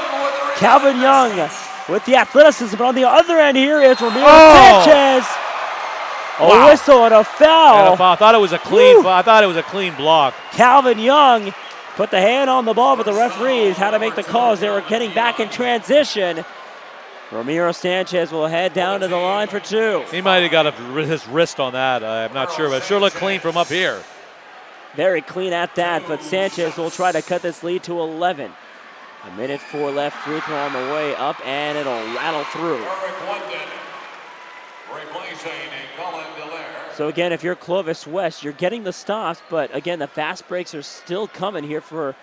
Calvin Young with the athleticism, but on the other end here is Ramiro Sanchez. A whistle and a foul. And I thought it was a clean. I thought it was a clean block. Calvin Young put the hand on the ball, but the referees had to make the calls. They were getting back in transition. Ramiro Sanchez will head down to the line for two. He might have got his wrist on that. I'm not sure, but it sure looked clean from up here. Very clean at that, but Sanchez will try to cut this lead to 11. 1:04 left, free throw on the way up, and it'll rattle through. So again, if you're Clovis West, you're getting the stops, but again, the fast breaks are still coming here for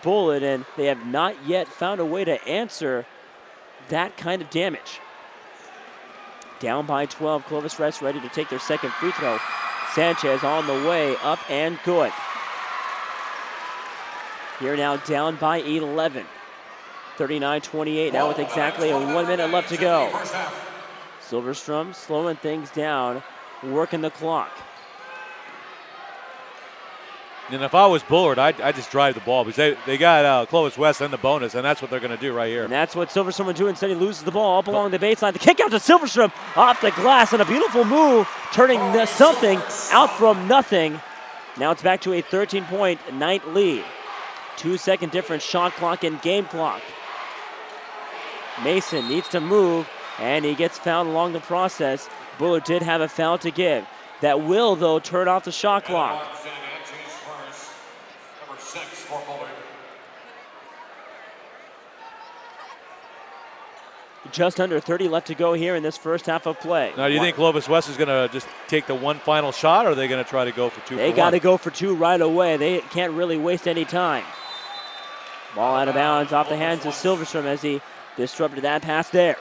Bullard, and they have not yet found a way to answer that kind of damage. Down by 12, Clovis West ready to take their second free throw. Sanchez on the way, up and good. Here now down by 11. 39-28 now with exactly 1 minute left to go. Silverstrom slowing things down, working the clock. And if I was Bullard, I'd just drive the ball because they got Clovis West and the bonus, and that's what they're going to do right here. And that's what Silverstrom would do. Instead, he loses the ball up along the baseline. The kick out to Silverstrom off the glass, and a beautiful move, turning something out from nothing. Now it's back to a 13-point night lead. 2-second difference, shot clock and game clock. Mason needs to move, and he gets fouled along the process. Bullard did have a foul to give. That will, though, turn off the shot clock. Just under 30 left to go here in this first half of play. Now, do you think Clovis West is going to just take the one final shot, or are they going to try to go for two? They got to go for two right away. They can't really waste any time. Ball out of bounds off the hands of Silverstrom as he disrupted that pass there.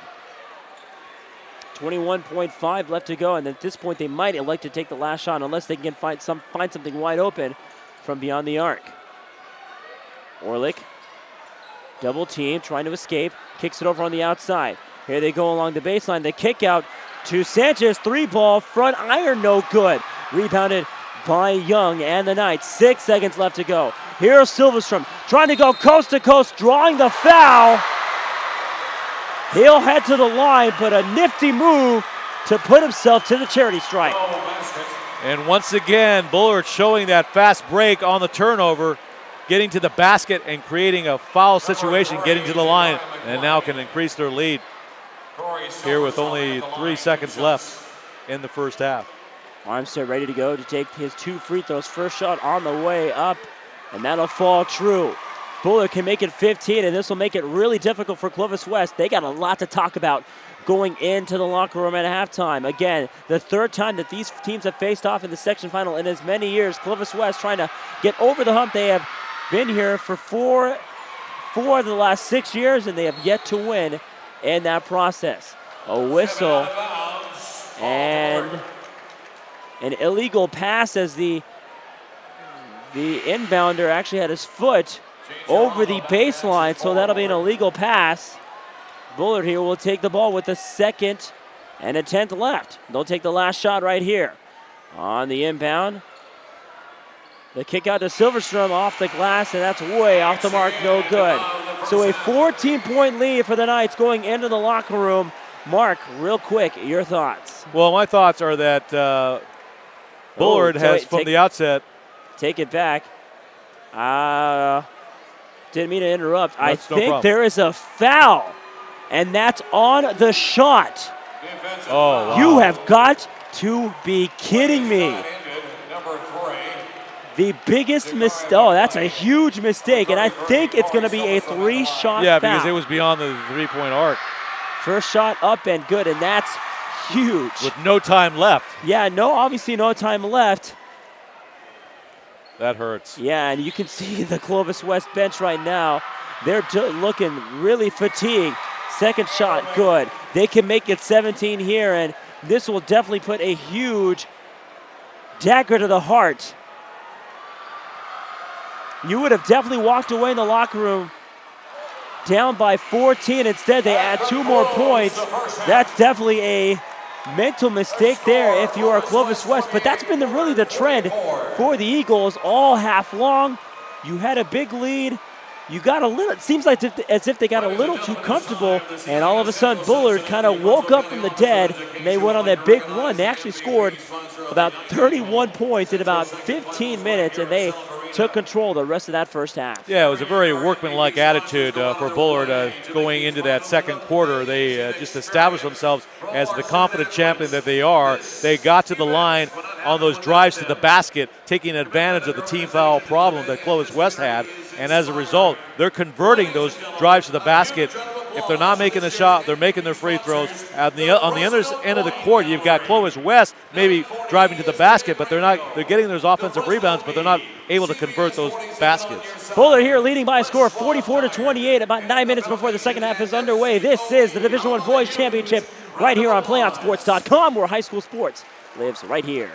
21.5 left to go, and at this point they might elect to take the last shot unless they can find something wide open from beyond the arc. Orlick, double team, trying to escape, kicks it over on the outside. Here they go along the baseline. The kick out to Sanchez, 3-ball, front iron, no good. Rebounded by Young and the Knights. 6 seconds left to go. Here's Silverstrom trying to go coast to coast, drawing the foul. He'll head to the line, but a nifty move to put himself to the charity stripe. And once again, Bullard showing that fast break on the turnover, getting to the basket and creating a foul situation, getting to the line, and now can increase their lead here with only 3 seconds left in the first half. Armstead ready to go to take his 2 free throws. First shot on the way up, and that'll fall true. Bullard can make it 15, and this will make it really difficult for Clovis West. They got a lot to talk about going into the locker room at halftime. Again, the third time that these teams have faced off in the section final in as many years. Clovis West trying to get over the hump. They have been here for four of the last 6 years, and they have yet to win in that process. A whistle and an illegal pass as the inbounder actually had his foot over the baseline, so that'll be an illegal pass. Bullard here will take the ball with the 2nd and a 10th left. They'll take the last shot right here. On the inbound, the kick out to Silverstrom off the glass, and that's way off the mark, no good. So a 14-point lead for the Knights going into the locker room. Mark, real quick, your thoughts? Well, my thoughts are that Bullard has, from the outset. Take it back. Didn't mean to interrupt. I think there is a foul, and that's on the shot. Oh, wow. You have got to be kidding me. The biggest mistake. Oh, that's a huge mistake, and I think it's going to be a 3-shot foul. Yeah, because it was beyond the 3-point arc. First shot up and good, and that's huge. With no time left. Yeah, obviously no time left. That hurts. Yeah, and you can see the Clovis West bench right now. They're looking really fatigued. Second shot, good. They can make it 17 here, and this will definitely put a huge dagger to the heart. You would have definitely walked away in the locker room down by 14. Instead, they add 2 more points. That's definitely a mental mistake there if you are Clovis West, but that's been really the trend for the Eagles all half long. You had a big lead. You got a little, it seems like as if they got a little too comfortable, and all of a sudden Bullard kind of woke up from the dead, and they went on that big run. They actually scored about 31 points in about 15 minutes, and they took control the rest of that first half. Yeah, it was a very workmanlike attitude for Bullard going into that second quarter. They just established themselves as the confident champion that they are. They got to the line on those drives to the basket, taking advantage of the team foul problem that Clovis West had, and as a result, they're converting those drives to the basket. If they're not making the shot, they're making their free throws. On the other end of the court, you've got Clovis West maybe driving to the basket, but they're getting those offensive rebounds, but they're not able to convert those baskets. Bullard here leading by a score of 44-28, about 9 minutes before the second half is underway. This is the Division I Boys Championship right here on PlayOnSports.com, where high school sports lives right here.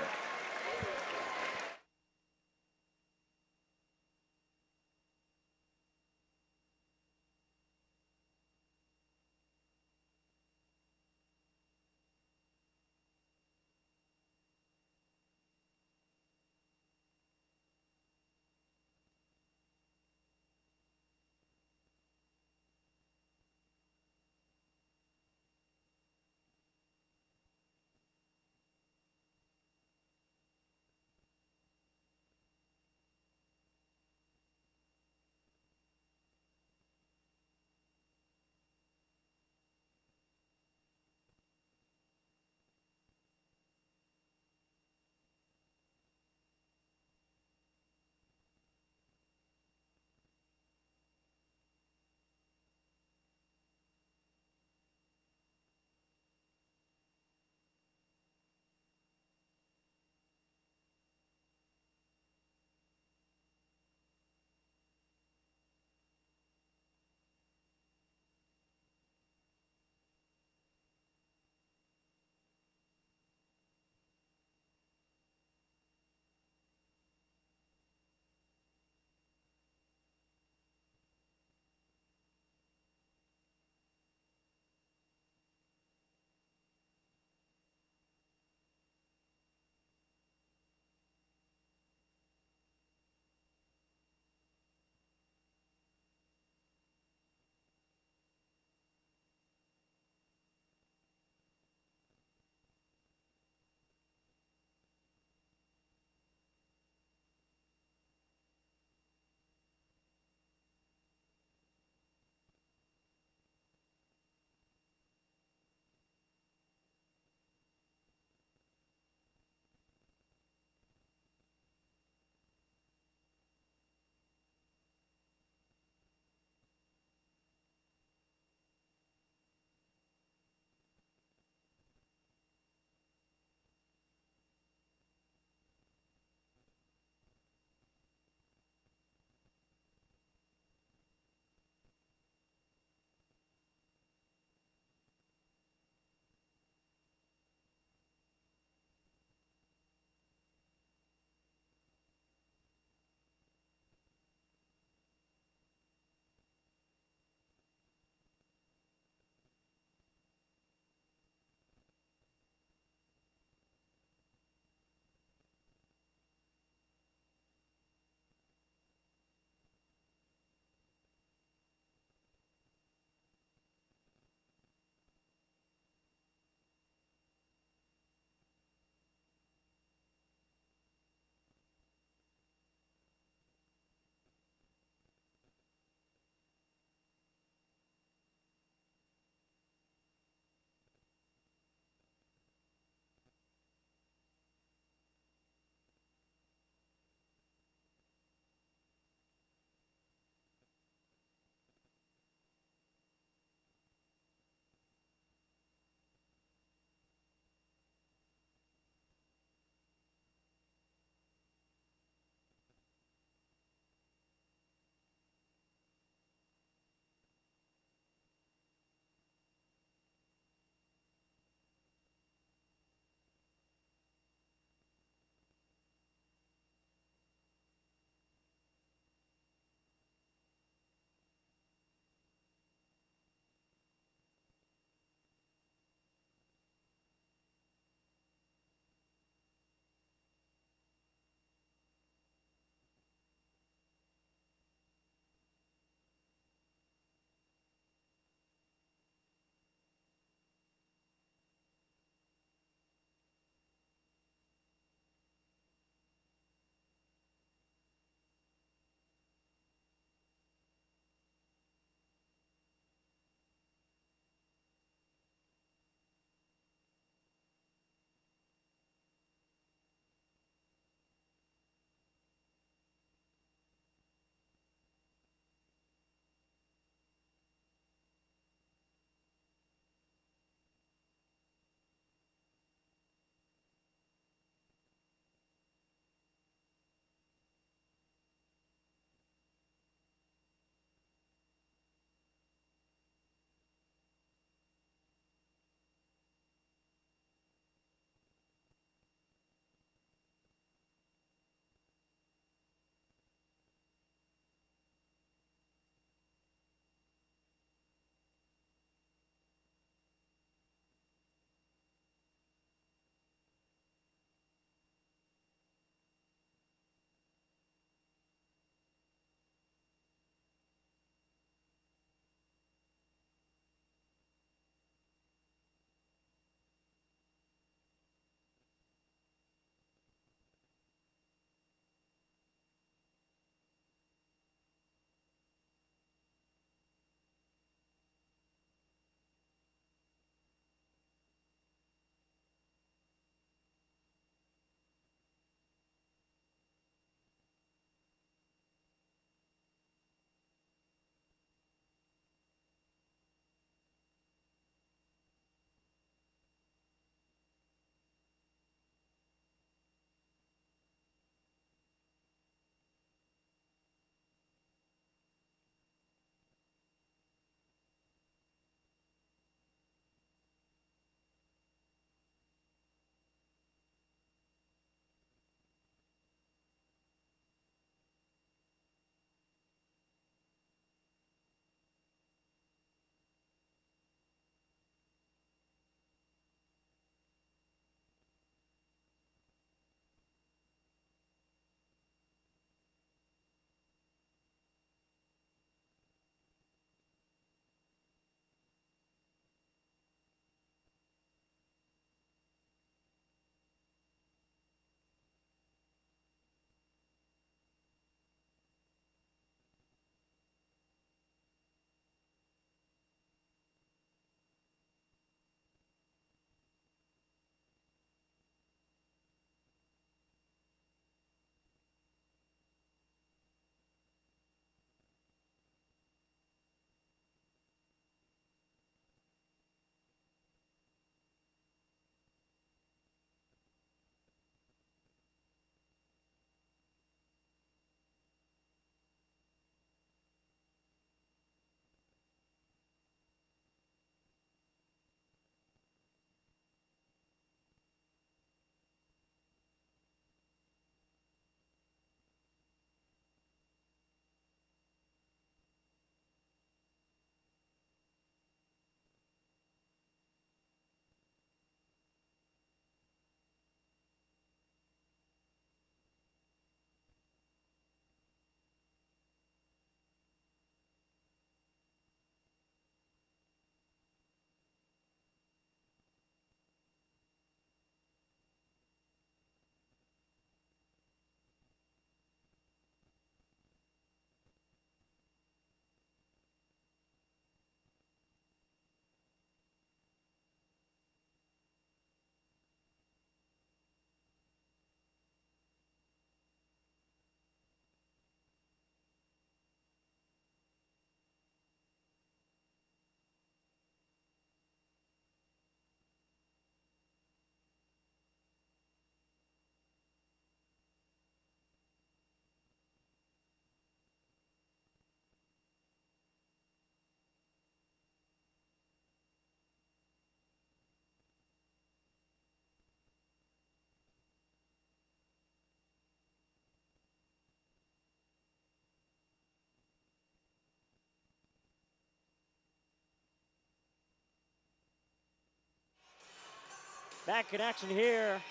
Back in action here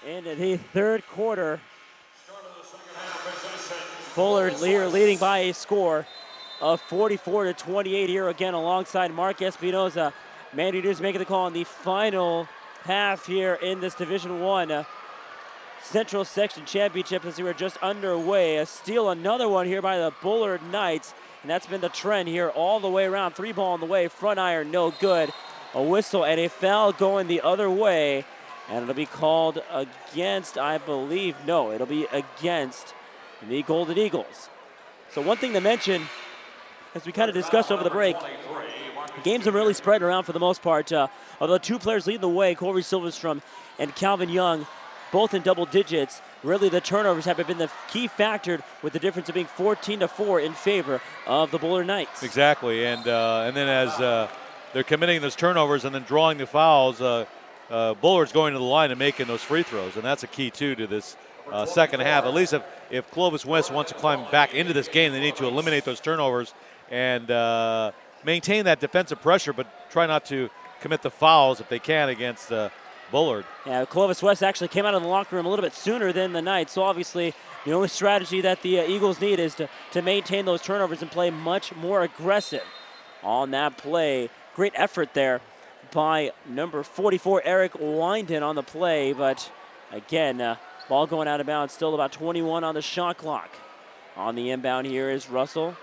into the third quarter. Bullard here leading by a score of 44-28 here again alongside Mark Espinoza. Mandy Dews making the call on the final half here in this Division I Central Section Championship as we were just underway. A steal, another one here by the Bullard Knights, and that's been the trend here all the way around. 3-ball on the way, front iron, no good. A whistle and a foul going the other way, and it'll be called against, I believe, no, it'll be against the Golden Eagles. So one thing to mention, as we kind of discussed over the break, games are really spread around for the most part. Although two players leading the way, Corey Silverstrom and Calvin Young, both in double digits. Really, the turnovers have been the key factor, with the difference of being 14-4 in favor of the Bullard Knights. Exactly, and then as they're committing those turnovers and then drawing the fouls, Bullard's going to the line and making those free throws, and that's a key too to this second half. At least if Clovis West wants to climb back into this game, they need to eliminate those turnovers and maintain that defensive pressure, but try not to commit the fouls if they can against Bullard. Yeah, Clovis West actually came out of the locker room a little bit sooner than the Knights, so obviously the only strategy that the Eagles need is to maintain those turnovers and play much more aggressive on that play. Great effort there by number 44, Eric Winden, on the play, but again, ball going out of bounds, still about 21 on the shot clock. On the inbound here is Russell.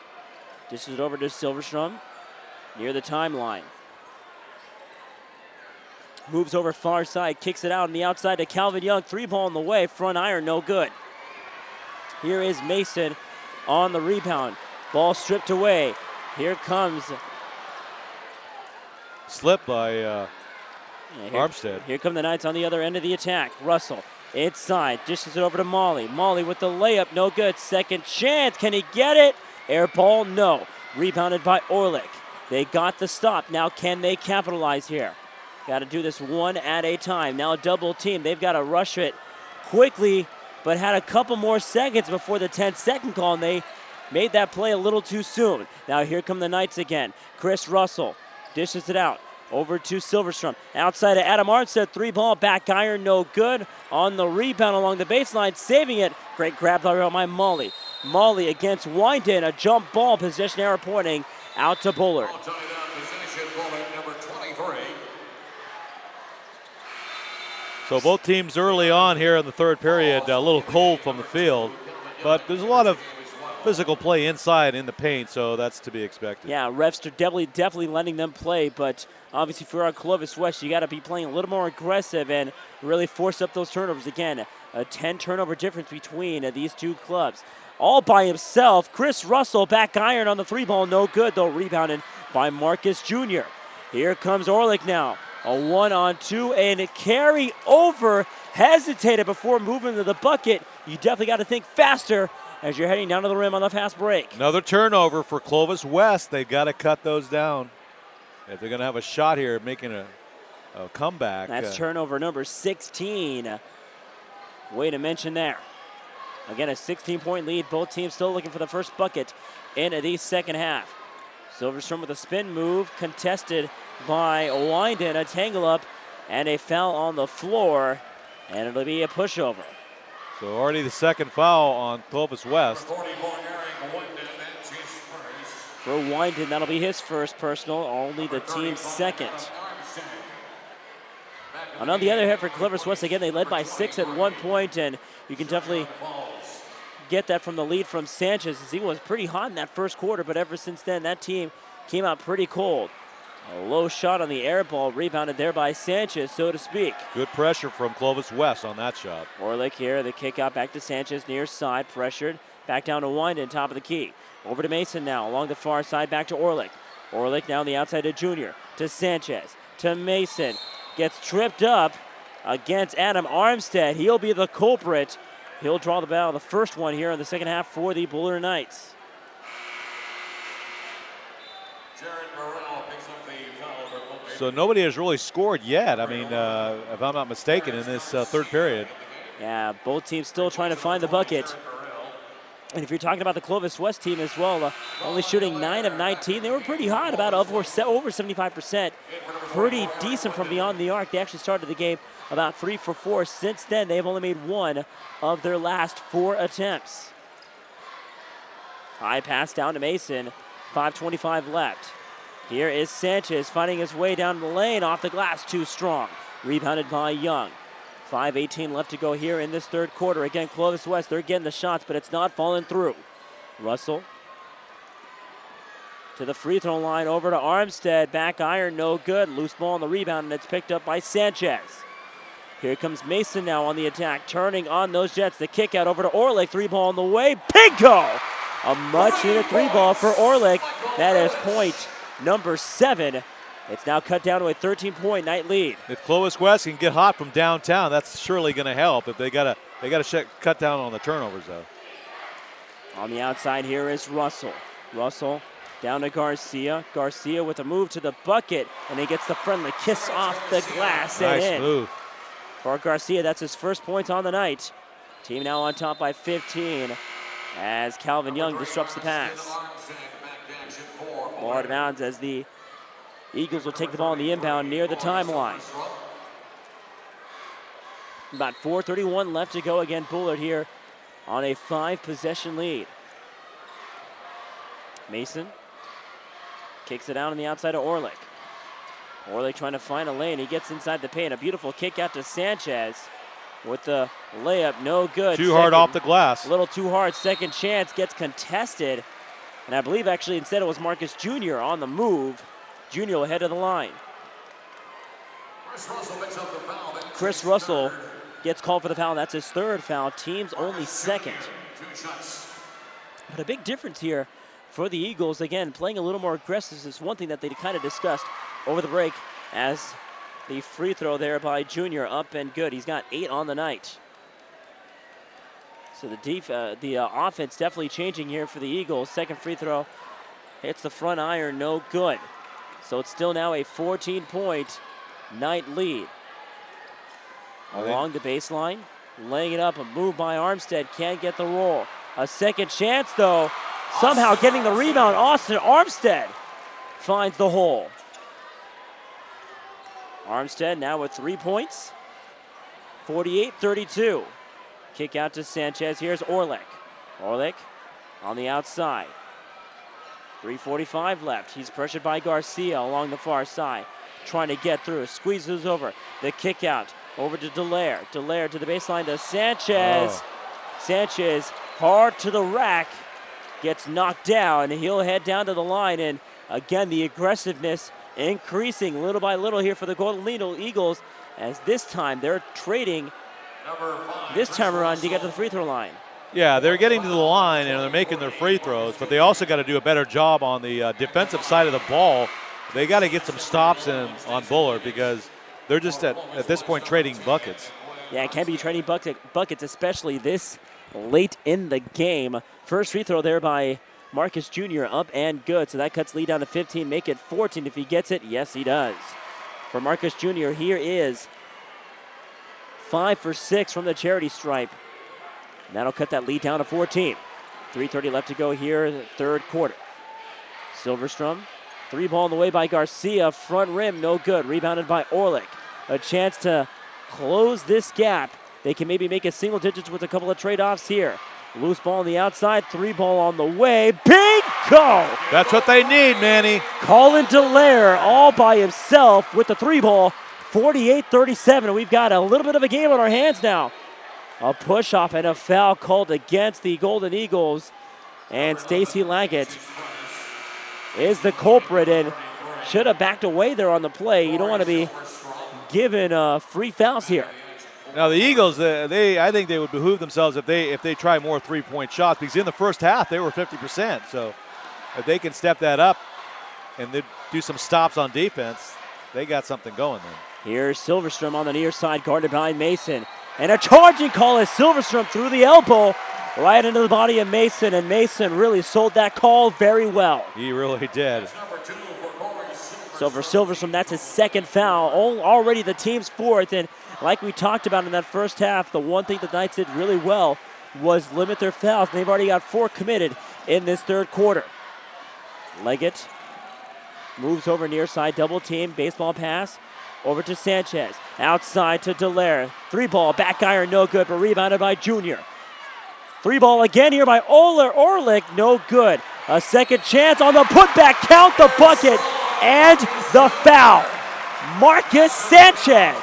Dishes it over to Silverstrom near the timeline. Moves over far side, kicks it out on the outside to Calvin Young. 3-ball on the way, front iron, no good. Here is Mason on the rebound. Ball stripped away. Here comes. Slip by Armstead. Here come the Knights on the other end of the attack. Russell inside, dishes it over to Molly. Molly with the layup, no good. Second chance, can he get it? Air ball, no. Rebounded by Orlick. They got the stop. Now can they capitalize here? Got to do this one at a time. Now a double team. They've got to rush it quickly, but had a couple more seconds before the 10-second call, and they made that play a little too soon. Now here come the Knights again. Chris Russell dishes it out over to Silverstrom. Outside to Adam Arnstead. 3-ball, back iron, no good. On the rebound along the baseline, saving it. Great grab by Molly. Molly against Winden. A jump ball, possession arrow pointing out to Bullard. So both teams early on here in the third period, a little cold from the field, but there's a lot of physical play inside in the paint, so that's to be expected. Yeah, refs are definitely letting them play, but obviously for our Clovis West, you got to be playing a little more aggressive and really force up those turnovers. Again, a 10 turnover difference between these two clubs. All by himself, Chris Russell, back iron on the 3-ball, no good though, rebounded by Marcus Jr. Here comes Orlick now. A 1-on-2 and a carry over. Hesitated before moving to the bucket. You definitely got to think faster as you're heading down to the rim on the fast break. Another turnover for Clovis West. They've got to cut those down if they're going to have a shot here making a comeback. That's turnover number 16. Way to mention there. Again, a 16-point lead. Both teams still looking for the first bucket in the second half. Silverstrom with a spin move, contested by Winden, a tangle up, and a foul on the floor, and it'll be a pushover. So already the second foul on Clovis West. For Winden, that'll be his first personal, only the team's second. And on the other hand, for Clovis West, again, they led by 6 at one point, and you can definitely get that from the lead from Sanchez, as he was pretty hot in that first quarter, but ever since then, that team came out pretty cold. A low shot on the air ball, rebounded there by Sanchez, so to speak. Good pressure from Clovis West on that shot. Orlick here, the kick out back to Sanchez, near side, pressured. Back down to Winden, top of the key. Over to Mason now, along the far side, back to Orlick. Orlick now on the outside to Junior, to Sanchez, to Mason. Gets tripped up against Adam Armstead. He'll be the culprit. He'll draw the foul, the first one here in the second half for the Bullard Knights. So nobody has really scored yet. I mean, if I'm not mistaken, in this third period. Yeah, both teams still trying to find the bucket. And if you're talking about the Clovis West team as well, only shooting 9 of 19. They were pretty hot, about over 75%. Pretty decent from beyond the arc. They actually started the game about 3 for 4. Since then, they've only made 1 of their last 4 attempts. High pass down to Mason. 5:25 left. Here is Sanchez finding his way down the lane. Off the glass, too strong. Rebounded by Young. 5:18 left to go here in this third quarter. Again, Clovis West, they're getting the shots, but it's not falling through. Russell to the free throw line, over to Armstead. Back iron, no good. Loose ball on the rebound, and it's picked up by Sanchez. Here comes Mason now on the attack, turning on those Jets. The kick out over to Orlick. 3-ball on the way. Pinko! A much-needed 3-ball for Orlick. That is point number 7. It's now cut down to a 13-point Knight lead. If Clovis West can get hot from downtown, that's surely going to help. If they got to cut down on the turnovers, though. On the outside here is Russell. Russell down to Garcia. Garcia with a move to the bucket, and he gets the friendly kiss off the glass and in. Nice move. For Garcia, that's his first points on the night. Team now on top by 15 as Calvin Young disrupts the pass. Ball out of bounds as the Eagles will take the ball on the inbound near the timeline. About 4:31 left to go. Again, Bullard here on a 5-possession lead. Mason kicks it out on the outside of Orlick. Orlick trying to find a lane. He gets inside the paint. A beautiful kick out to Sanchez with the layup. No good. Too hard off the glass. A little too hard. Second chance gets contested. And I believe actually instead it was Marcus Jr. on the move. Junior will head to the line. Chris Russell gets called for the foul. That's his 3rd foul. Team's only 2nd. But a big difference here for the Eagles. Again, playing a little more aggressive is one thing that they kind of discussed over the break, as the free throw there by Junior up and good. He's got 8 on the night. So the offense definitely changing here for the Eagles. Second free throw hits the front iron, no good. So it's still now a 14-point Knight lead. Along the baseline, laying it up, a move by Armstead, can't get the roll. A second chance though, somehow getting the rebound. Austin Armstead finds the hole. Armstead now with 3 points, 48-32. Kick out to Sanchez, here's Orlick. Orlick on the outside. 3:45 left. He's pressured by Garcia along the far side. Trying to get through. Squeezes over. The kick out over to Dallaire. Dallaire to the baseline to Sanchez. Oh. Sanchez hard to the rack. Gets knocked down. He'll head down to the line. And again, the aggressiveness increasing little by little here for the Golden Eagles. As this time they're trading this time around to get to the free throw line. Yeah, they're getting to the line and they're making their free throws, but they also got to do a better job on the defensive side of the ball. They got to get some stops in on Bullard because they're just at this point trading buckets. Yeah, it can be trading buckets, especially this late in the game. First free throw there by Marcus Jr. up and good, so that cuts lead down to 15, make it 14 if he gets it. Yes, he does. For Marcus Jr., here is 5 for 6 from the charity stripe. And that'll cut that lead down to 14. 3:30 left to go here, the third quarter. Silverstrom, 3-ball on the way by Garcia. Front rim, no good. Rebounded by Orlick. A chance to close this gap. They can maybe make it single digits with a couple of trade-offs here. Loose ball on the outside, 3-ball on the way. Big go! That's what they need, Manny. Colin Dallaire all by himself with the 3-ball. 48-37. We've got a little bit of a game on our hands now. A push-off and a foul called against the Golden Eagles. And Stacy Laggett is the culprit and should have backed away there on the play. You don't want to be given free fouls here. Now the Eagles, I think they would behoove themselves if they try more three-point shots, because in the first half they were 50%. So if they can step that up and they do some stops on defense, they got something going then. Here's Silverstrom on the near side, guarded by Mason. And a charging call as Silverstrom threw the elbow right into the body of Mason, and Mason really sold that call very well. He really did. So for Silverstrom, that's his second foul, already the team's fourth. And like we talked about in that first half, the one thing the Knights did really well was limit their fouls. They've already got 4 committed in this third quarter. Leggett moves over near side, double team, baseball pass over to Sanchez. Outside to Dallaire. 3-ball, back iron, no good, but rebounded by Junior. 3-ball again here by Orlick, no good. A second chance on the putback, count the bucket, and the foul. Marcus Sanchez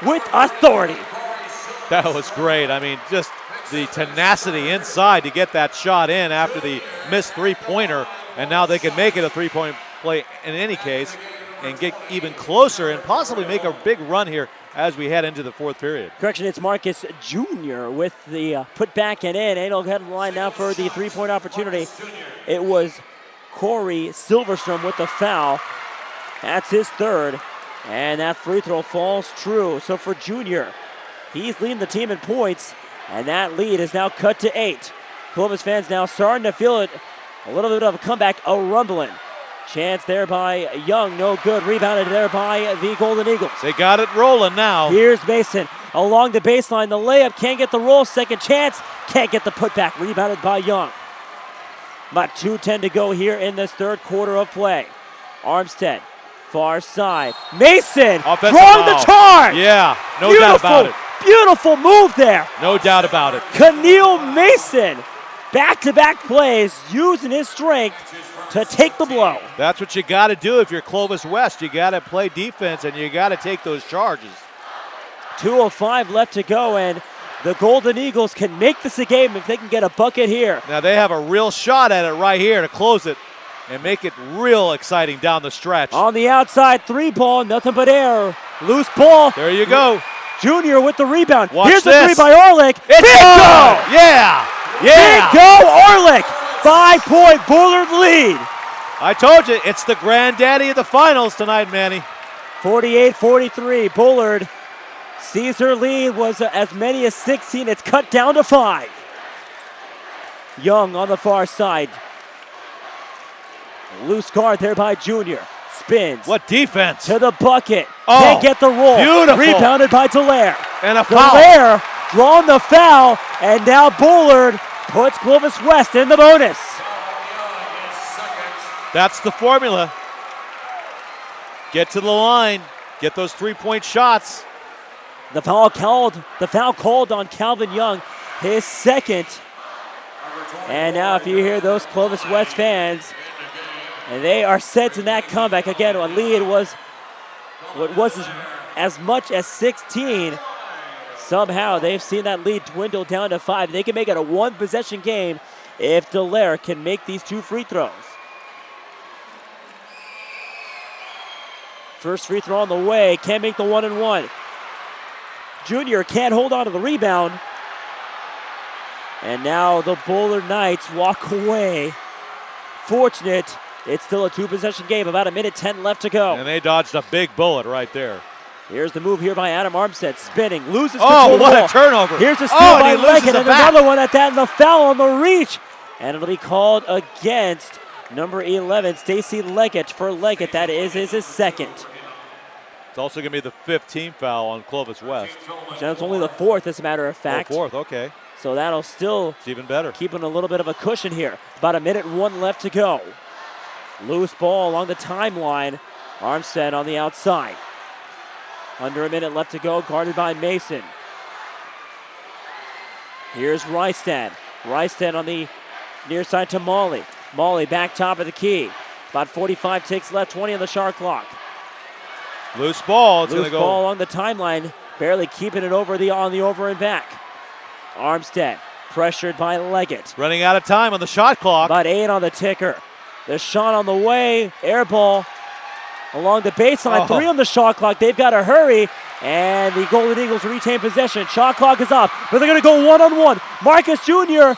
with authority. That was great. I mean, just the tenacity inside to get that shot in after the missed three-pointer, and now they can make it a three-point play in any case and get even closer and possibly make a big run here as we head into the fourth period. Correction, it's Marcus Jr. with the putback and in. And he'll head in line now for the three-point opportunity. It was Corey Silverstrom with the foul. That's his third. And that free throw falls true. So for Junior, he's leading the team in points, and that lead is now cut to 8. Clovis fans now starting to feel it. A little bit of a comeback, a rumbling. Chance there by Young, no good. Rebounded there by the Golden Eagles. They got it rolling now. Here's Mason along the baseline. The layup, can't get the roll. Second chance, can't get the putback. Rebounded by Young. About 2:10 to go here in this third quarter of play. Armstead, far side. Mason, drawing the charge. Yeah, no doubt about it. Beautiful move there. No doubt about it. Keneal Mason, back-to-back plays, using his strength to take the blow. That's what you got to do if you're Clovis West. You got to play defense, and you got to take those charges. 2:05 left to go, and the Golden Eagles can make this a game if they can get a bucket here. Now they have a real shot at it right here to close it and make it real exciting down the stretch. On the outside, 3-ball, nothing but air. Loose ball. There you go. Junior with the rebound. Watch Here's this. the 3 by Orlick. It's Big go! Yeah! Yeah! Big go, Orlick. 5-point Bullard lead. I told you, it's the granddaddy of the finals tonight, Manny. 48-43. Bullard sees her lead was as many as 16. It's cut down to 5. Young on the far side. Loose guard there by Junior. Spins. What defense? To the bucket. Oh, can't get the roll. Beautiful. Rebounded by Dallaire. And a foul. Dallaire drawn the foul, and now Bullard puts Clovis West in the bonus. That's the formula. Get to the line. Get those three-point shots. The foul called on Calvin Young, his second. And now if you hear those Clovis West fans, and they are set in that comeback. Again, a lead was as much as 16. Somehow they've seen that lead dwindle down to 5. They can make it a one-possession game if Dallaire can make these 2 free throws. First free throw on the way, can't make the 1-and-1. Junior can't hold on to the rebound. And now the Bullard Knights walk away. Fortunate, it's still a 2-possession game, about 1:10 left to go. And they dodged a big bullet right there. Here's the move here by Adam Armstead, spinning, loses control. Oh, what a turnover. Here's a steal by Leggett, and another one at that, and the foul on the reach. And it'll be called against number 11, Stacy Leggett. For Leggett, that is his second. It's also going to be the 5th team foul on Clovis West. That's only the 4th, as a matter of fact. Oh, 4th, okay. So that'll still it's even better. Keeping a little bit of a cushion here. About 1:01 left to go. Loose ball along the timeline. Armstead on the outside. Under a minute left to go, guarded by Mason. Here's Rystad. Rystad on the near side to Molly. Molly back top of the key. About 45 ticks left, 20 on the shot clock. Loose ball. It's Loose ball along the timeline. Barely keeping it on the over and back. Armstead pressured by Leggett. Running out of time on the shot clock. About 8 on the ticker. The shot on the way. Air ball along the baseline. 3 on the shot clock. They've got to hurry. And the Golden Eagles retain possession. Shot clock is off. But they're going to go 1-on-1. Marcus Jr.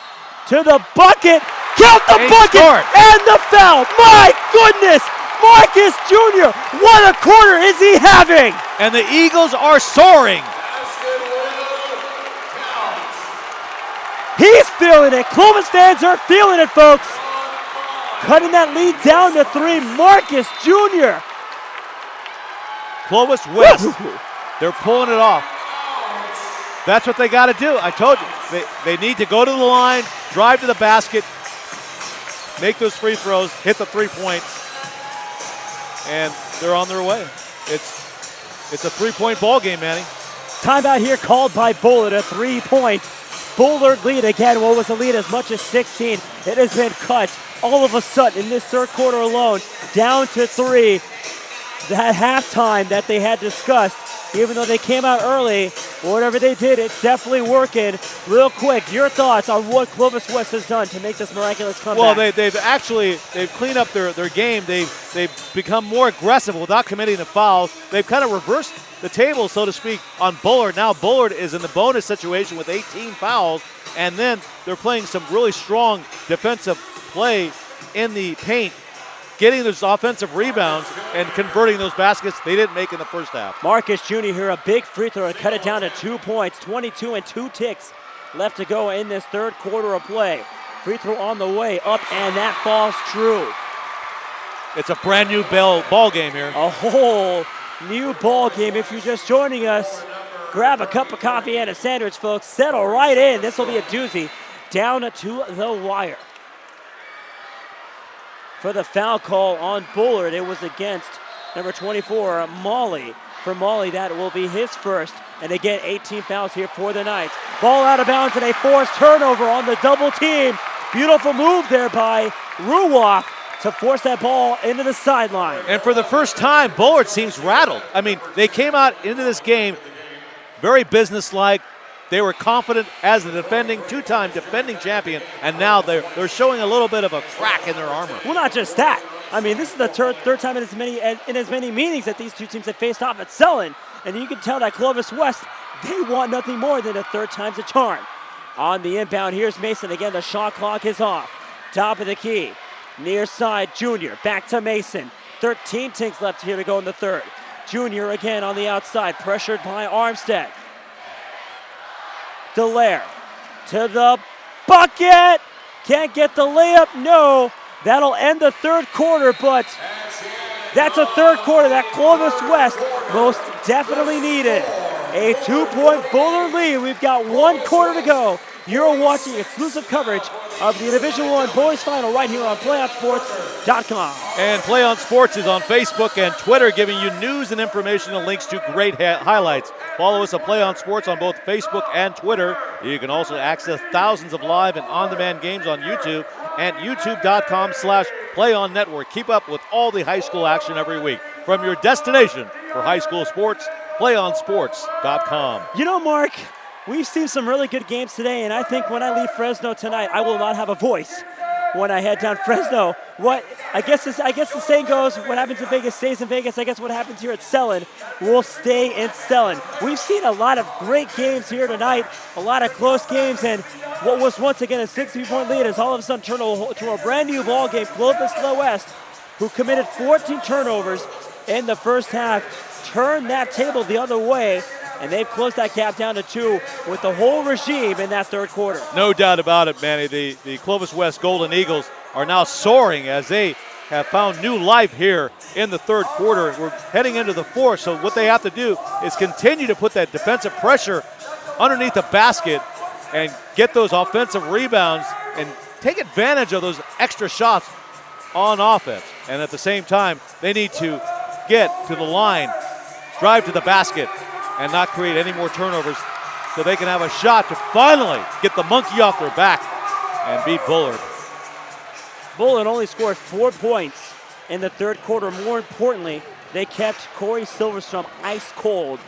to the bucket. Count the bucket. And the foul. My goodness. Marcus Jr. What a quarter is he having? And the Eagles are soaring. He's feeling it. Clovis fans are feeling it, folks. Cutting that lead down to 3. Marcus Jr. Clovis West. They're pulling it off. That's what they got to do. I told you. They need to go to the line, drive to the basket, make those free throws, hit the 3 points, and they're on their way. It's a 3-point ball game, Manny. Timeout here called by Bullard, a 3-point Bullard lead. Again, what was a lead as much as 16. It has been cut all of a sudden in this third quarter alone, down to 3. That halftime that they had discussed, even though they came out early, whatever they did, it's definitely working. Real quick, your thoughts on what Clovis West has done to make this miraculous comeback? Well, they've cleaned up their game. They've become more aggressive without committing the fouls. They've kind of reversed the table, so to speak, on Bullard. Now Bullard is in the bonus situation with 18 fouls, and then they're playing some really strong defensive play in the paint, getting those offensive rebounds and converting those baskets they didn't make in the first half. Marcus Jr. here, a big free throw to cut it down to 2 points. 22 and 2 ticks left to go in this third quarter of play. Free throw on the way up, and that falls true. It's a brand new ball game here. A whole new ball game. If you're just joining us, grab a cup of coffee and a sandwich, folks. Settle right in. This will be a doozy. Down to the wire. For the foul call on Bullard, it was against number 24, Molly. For Molly, that will be his first. And again, 18 fouls here for the Knights. Ball out of bounds and a forced turnover on the double team. Beautiful move there by Ruwoff to force that ball into the sideline. And for the first time, Bullard seems rattled. I mean, they came out into this game very businesslike. They were confident as the two-time defending champion, and now they're showing a little bit of a crack in their armor. Well, not just that. I mean, this is the third time in as many meetings that these two teams have faced off at Selland, and you can tell that Clovis West, they want nothing more than a third time's a charm. On the inbound, here's Mason. Again, the shot clock is off. Top of the key. Near side, Junior. Back to Mason. 13 ticks left here to go in the third. Junior again on the outside, pressured by Armstead. Dallaire to the bucket. Can't get the layup. No. That'll end the third quarter, but that's a third quarter that Clovis West most definitely needed. A 2-point Bullard lead. We've got 1 quarter to go. You're watching exclusive coverage of the Division I Boys Final right here on PlayOnSports.com. And Play On Sports is on Facebook and Twitter, giving you news and information and links to great highlights. Follow us at Play On Sports on both Facebook and Twitter. You can also access thousands of live and on-demand games on YouTube and youtube.com/PlayOnNetwork. Keep up with all the high school action every week. From your destination for high school sports, PlayOnSports.com. You know, Mark, we've seen some really good games today, and I think when I leave Fresno tonight, I will not have a voice when I head down Fresno. I guess the saying goes, what happens in Vegas stays in Vegas. I guess what happens here at Selland will stay in Selland. We've seen a lot of great games here tonight, a lot of close games, and what was once again a 60-point lead has all of a sudden turned to a brand new ball game. Clovis West, who committed 14 turnovers in the first half, turned that table the other way, and they've closed that gap down to 2 with the whole regime in that third quarter. No doubt about it, Manny. The Clovis West Golden Eagles are now soaring as they have found new life here in the third quarter. We're heading into the fourth, so what they have to do is continue to put that defensive pressure underneath the basket and get those offensive rebounds and take advantage of those extra shots on offense. And at the same time, they need to get to the line, drive to the basket, and not create any more turnovers so they can have a shot to finally get the monkey off their back and beat Bullard. Bullard only scored 4 points in the third quarter. More importantly, they kept Corey Silverstrom ice cold.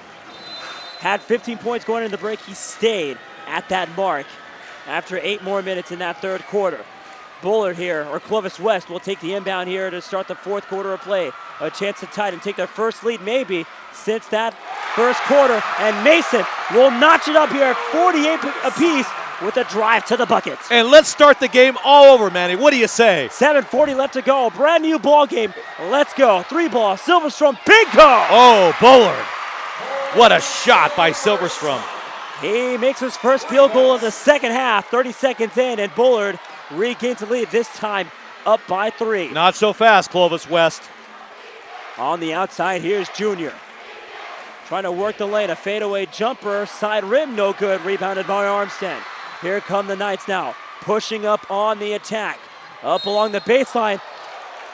Had 15 points going into the break. He stayed at that mark after 8 more minutes in that third quarter. Bullard here, or Clovis West, will take the inbound here to start the fourth quarter of play. A chance to tie it and take their first lead maybe since that first quarter. And Mason will notch it up here at 48 apiece with a drive to the bucket. And let's start the game all over, Manny. What do you say? 7:40 left to go. Brand new ball game. Let's go. 3 ball. Silverstrom, big goal. Oh, Bullard. What a shot by Silverstrom. He makes his first field goal of the second half. 30 seconds in, and Bullard regains the lead, this time up by 3. Not so fast, Clovis West. On the outside, here's Junior. trying to work the lane. A fadeaway jumper, side rim, no good. Rebounded by Armstead. Here come the Knights now, pushing up on the attack. Up along the baseline.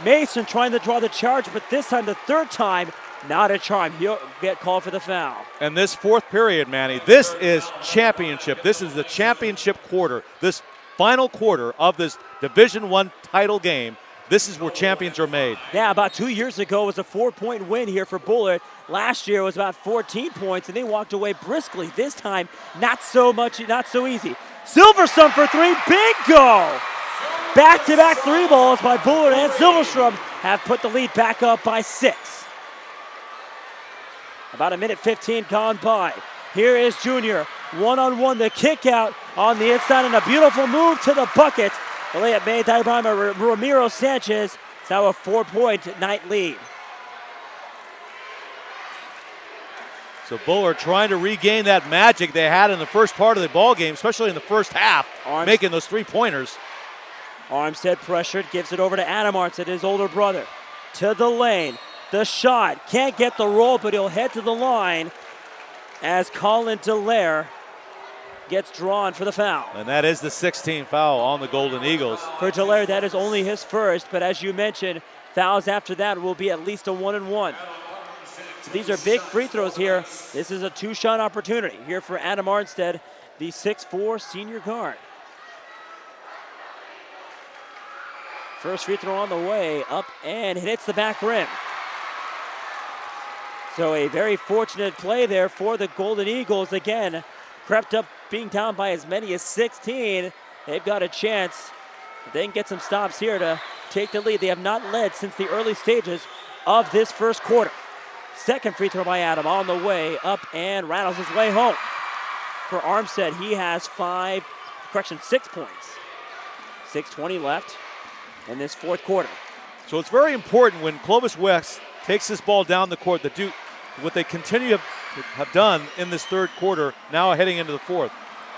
Mason trying to draw the charge, but this time, the third time, not a charm. He'll get called for the foul. And this fourth period, Manny, this is championship. This is the championship quarter. This final quarter of this Division I title game, this is where champions are made. Yeah, about 2 years ago it was a 4-point win here for Bullard. Last year it was about 14 points, and they walked away briskly. This time, not so easy. Silverstrom for three, big go! Back-to-back three balls by Bullard and Silverstrom have put the lead back up by 6. About 1:15 gone by. Here is Junior, one-on-one, the kick out on the inside, and a beautiful move to the bucket. The layup made by Ramiro Sanchez. It's now a 4-point Knight lead. So Bullard trying to regain that magic they had in the first part of the ball game, especially in the first half, making those three-pointers. Armstead pressured, gives it over to Adam Armstead, his older brother. To the lane, the shot, can't get the roll, but he'll head to the line as Colin Dallaire gets drawn for the foul. And that is the 16th foul on the Golden Eagles. For Dallaire, that is only his first, but as you mentioned, fouls after that will be at least a 1-and-1. So these are big free throws here. This is a two-shot opportunity here for Adam Armstead, the 6'4" senior guard. First free throw on the way, up and hits the back rim. So a very fortunate play there for the Golden Eagles. Again, crept up, being down by as many as 16. They've got a chance. They can get some stops here to take the lead. They have not led since the early stages of this first quarter. Second free throw by Adam on the way, up and rattles his way home. For Armstead, he has 6 points. 6:20 left in this fourth quarter. So it's very important when Clovis West takes this ball down the court, what they continue to have done in this third quarter, now heading into the fourth.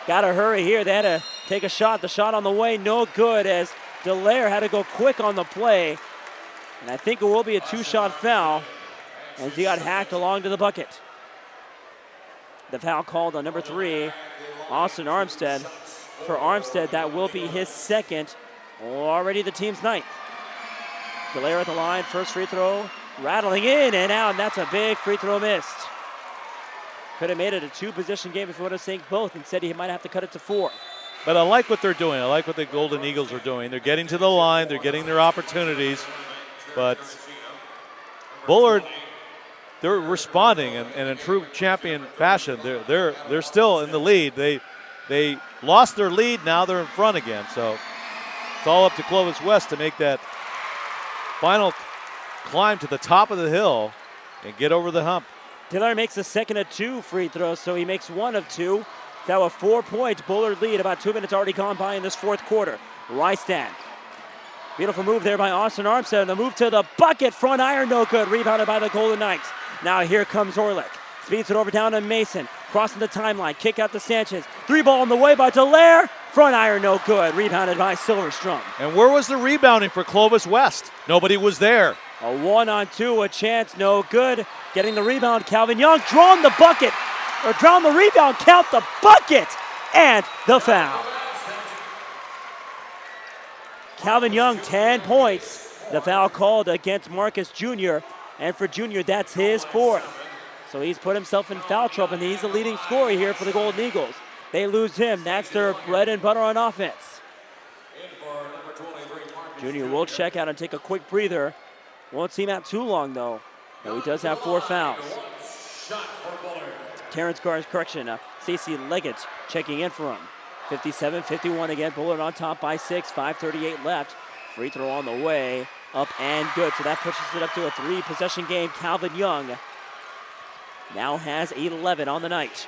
Got to hurry here. They had to take a shot. The shot on the way, no good, as Dallaire had to go quick on the play. And I think it will be a two-shot foul as he got hacked along to the bucket. The foul called on number 3, Austin Armstead. For Armstead, that will be his second, already the team's 9th. Dallaire at the line, first free throw, rattling in and out, and that's a big free throw missed. Could have made it a two-position game if he would have sank both. Instead, he might have to cut it to 4. But I like what they're doing. I like what the Golden Eagles are doing. They're getting to the line. They're getting their opportunities. But Bullard, they're responding in a true champion fashion. They're still in the lead. They lost their lead. Now they're in front again. So it's all up to Clovis West to make that final climb to the top of the hill and get over the hump. Dallaire makes the second of 2 free throws, so he makes 1 of 2. Now a 4-point Bullard lead. About 2 minutes already gone by in this fourth quarter. Rystan. Beautiful move there by Austin Armstead. The move to the bucket, front iron, no good. Rebounded by the Golden Knights. Now here comes Orlick. Speeds it over down to Mason. Crossing the timeline, kick out to Sanchez. 3-ball on the way by Dallaire. Front iron, no good. Rebounded by Silverstrom. And where was the rebounding for Clovis West? Nobody was there. A 1-on-2, a chance, no good. Getting the rebound, Calvin Young, drawn the bucket, or drawn the rebound, count the bucket, and the foul. Calvin Young, 10 points. The foul called against Marcus Jr., and for Jr., that's his 4th. So he's put himself in foul trouble, and he's the leading scorer here for the Golden Eagles. They lose him. That's their bread and butter on offense. Jr. will check out and take a quick breather. Won't seem out too long, though. But he does have 4 fouls. Terrence Gar's correction. Stacey Leggett checking in for him. 57-51 again. Bullard on top by 6. 5:38 left. Free throw on the way. Up and good. So that pushes it up to a 3-possession game. Calvin Young now has 11 on the night.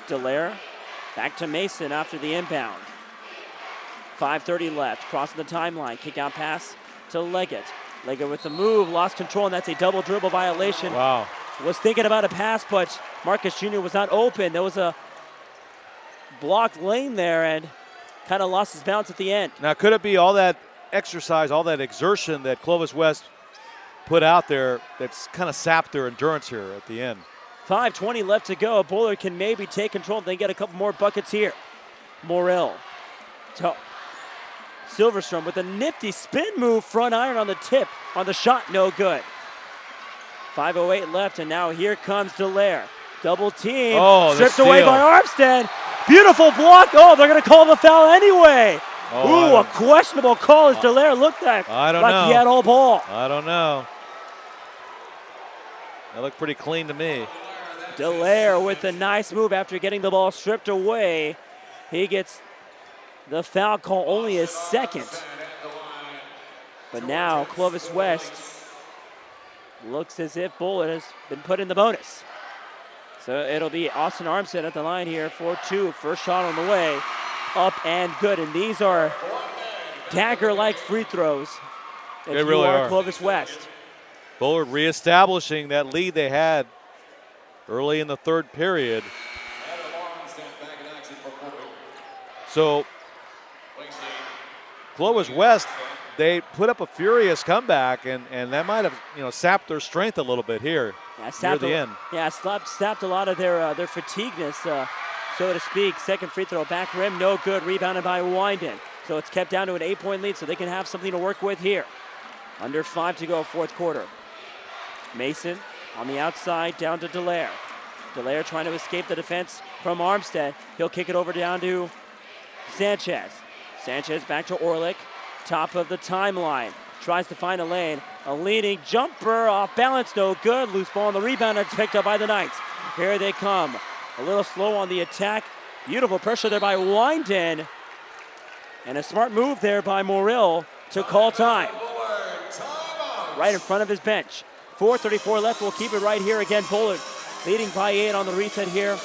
Dallaire back to Mason after the inbound. 5:30 left, crossing the timeline. Kick out pass to Leggett. Leggett with the move, lost control, and that's a double dribble violation. Wow. Was thinking about a pass, but Marcus Jr. was not open. There was a blocked lane there and kind of lost his bounce at the end. Now, could it be all that exercise, all that exertion that Clovis West put out there that's kind of sapped their endurance here at the end. 5:20 left to go. Bullard can maybe take control if they get a couple more buckets here. Morrell to Silverstrom with a nifty spin move, front iron on the tip, on the shot, no good. 5:08 left, and now here comes Dallaire. Double team, stripped away by Armstead. Beautiful block. Oh, they're going to call the foul anyway. Ooh, a questionable call as Dallaire looked like he had all ball. I don't know. That looked pretty clean to me. Dallaire with a nice move after getting the ball stripped away. He gets the foul call, only his second. But now Clovis West looks as if Bullard has been put in the bonus. So it'll be Austin Armstead at the line here for 2. First shot on the way, up and good. And these are dagger-like free throws. They really are. Clovis West. Bullard reestablishing that lead they had early in the third period. So Clovis West, they put up a furious comeback, and that might have sapped their strength a little bit here near the end. Yeah, sapped a lot of their fatigueness, so to speak. Second free throw, back rim, no good. Rebounded by Winden. So it's kept down to an 8-point lead, so they can have something to work with here. Under 5 to go, fourth quarter. Mason on the outside, down to Dallaire. Dallaire trying to escape the defense from Armstead. He'll kick it over down to Sanchez. Sanchez back to Orlick. Top of the timeline. Tries to find a lane. A leading jumper off balance, no good. Loose ball on the rebound, and it's picked up by the Knights. Here they come. A little slow on the attack. Beautiful pressure there by Winden. And a smart move there by Morrell to call time. Right in front of his bench. 4:34 left. We'll keep it right here again. Bullard leading by 8 on the reset here.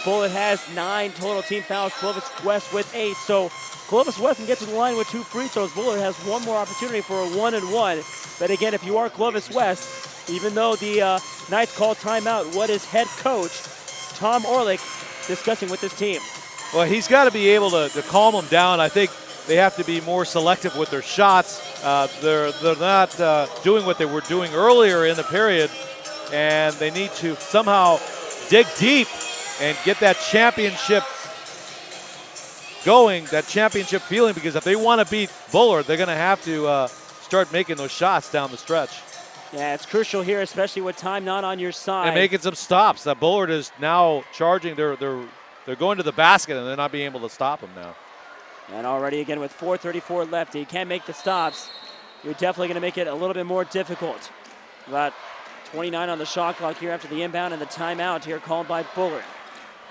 Bullard has 9 total team fouls. Clovis West with 8. So Clovis West can get to the line with 2 free throws. Bullard has one more opportunity for a 1-and-1. But again, if you are Clovis West, even though the Knights called timeout, what is head coach Tom Orlick discussing with this team? Well, he's got to be able to calm them down. I think they have to be more selective with their shots. They're not doing what they were doing earlier in the period, and they need to somehow dig deep and get that championship going, that championship feeling, because if they want to beat Bullard, they're going to have to start making those shots down the stretch. Yeah, it's crucial here, especially with time not on your side. And making some stops. That Bullard is now charging. They're going to the basket, and they're not being able to stop them now. And already again with 4:34 left, you can't make the stops. You're definitely going to make it a little bit more difficult. About 29 on the shot clock here after the inbound and the timeout here called by Bullard.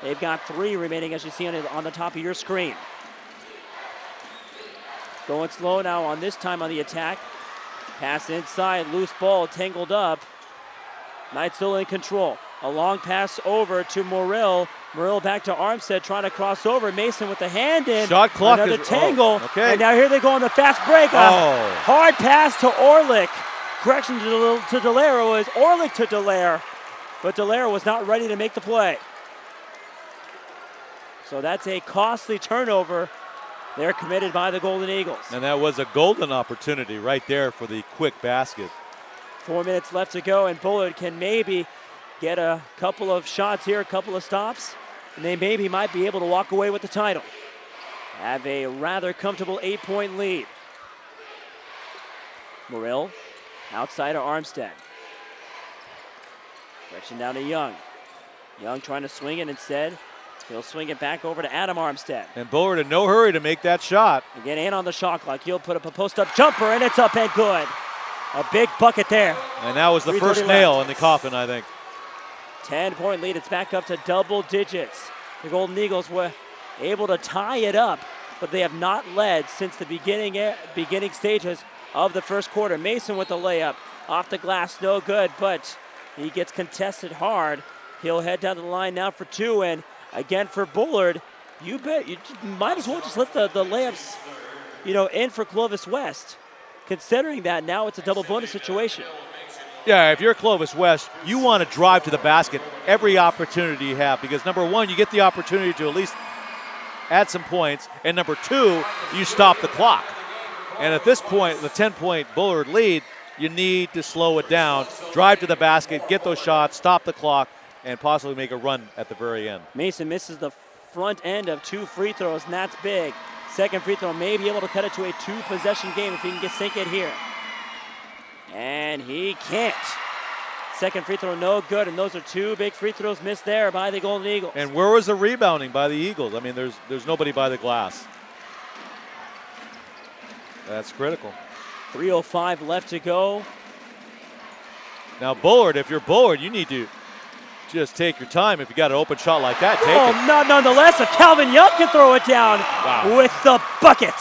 They've got 3 remaining, as you see on the top of your screen. Going slow now on this time on the attack. Pass inside, loose ball, tangled up. Knights still in control. A long pass over to Morrell. Morrell back to Armstead, trying to cross over. Mason with the hand in. Shot clock. Another tangle. Okay. And now here they go on the fast break. Hard pass to Orlick. Correction to Dallaire. It was Orlick to Dallaire. But Dallaire was not ready to make the play. So that's a costly turnover. They're committed by the Golden Eagles. And that was a golden opportunity right there for the quick basket. 4 minutes left to go, and Bullard can maybe get a couple of shots here, a couple of stops, and they maybe might be able to walk away with the title. Have a rather comfortable 8-point lead. Morrell outside of Armstead. Stretching down to Young. Young trying to swing it instead. He'll swing it back over to Adam Armstead. And Bullard in no hurry to make that shot. Again, and on the shot clock. He'll put up a post-up jumper, and it's up and good. A big bucket there. And that was the first nail in the coffin, I think. 10-point lead. It's back up to double digits. The Golden Eagles were able to tie it up, but they have not led since the beginning stages of the first quarter. Mason with the layup. Off the glass, no good, but he gets contested hard. He'll head down to the line now for 2, and again for Bullard, you might as well just let the layups, in for Clovis West. Considering that now it's a double bonus situation. Yeah, if you're Clovis West, you want to drive to the basket every opportunity you have, because number one, you get the opportunity to at least add some points, and number two, you stop the clock. And at this point, the 10-point Bullard lead, you need to slow it down, drive to the basket, get those shots, stop the clock, and possibly make a run at the very end. Mason misses the front end of 2 free throws, and that's big. Second free throw may be able to cut it to a 2-possession game if he can sink it here. And he can't. Second free throw no good, and those are 2 big free throws missed there by the Golden Eagles. And where was the rebounding by the Eagles? I mean, there's nobody by the glass. That's critical. 3:05 left to go. Now, Bullard, if you're Bullard, you need to just take your time. If you got an open shot like that, take it. Not nonetheless, if Calvin Young can throw it down with the bucket.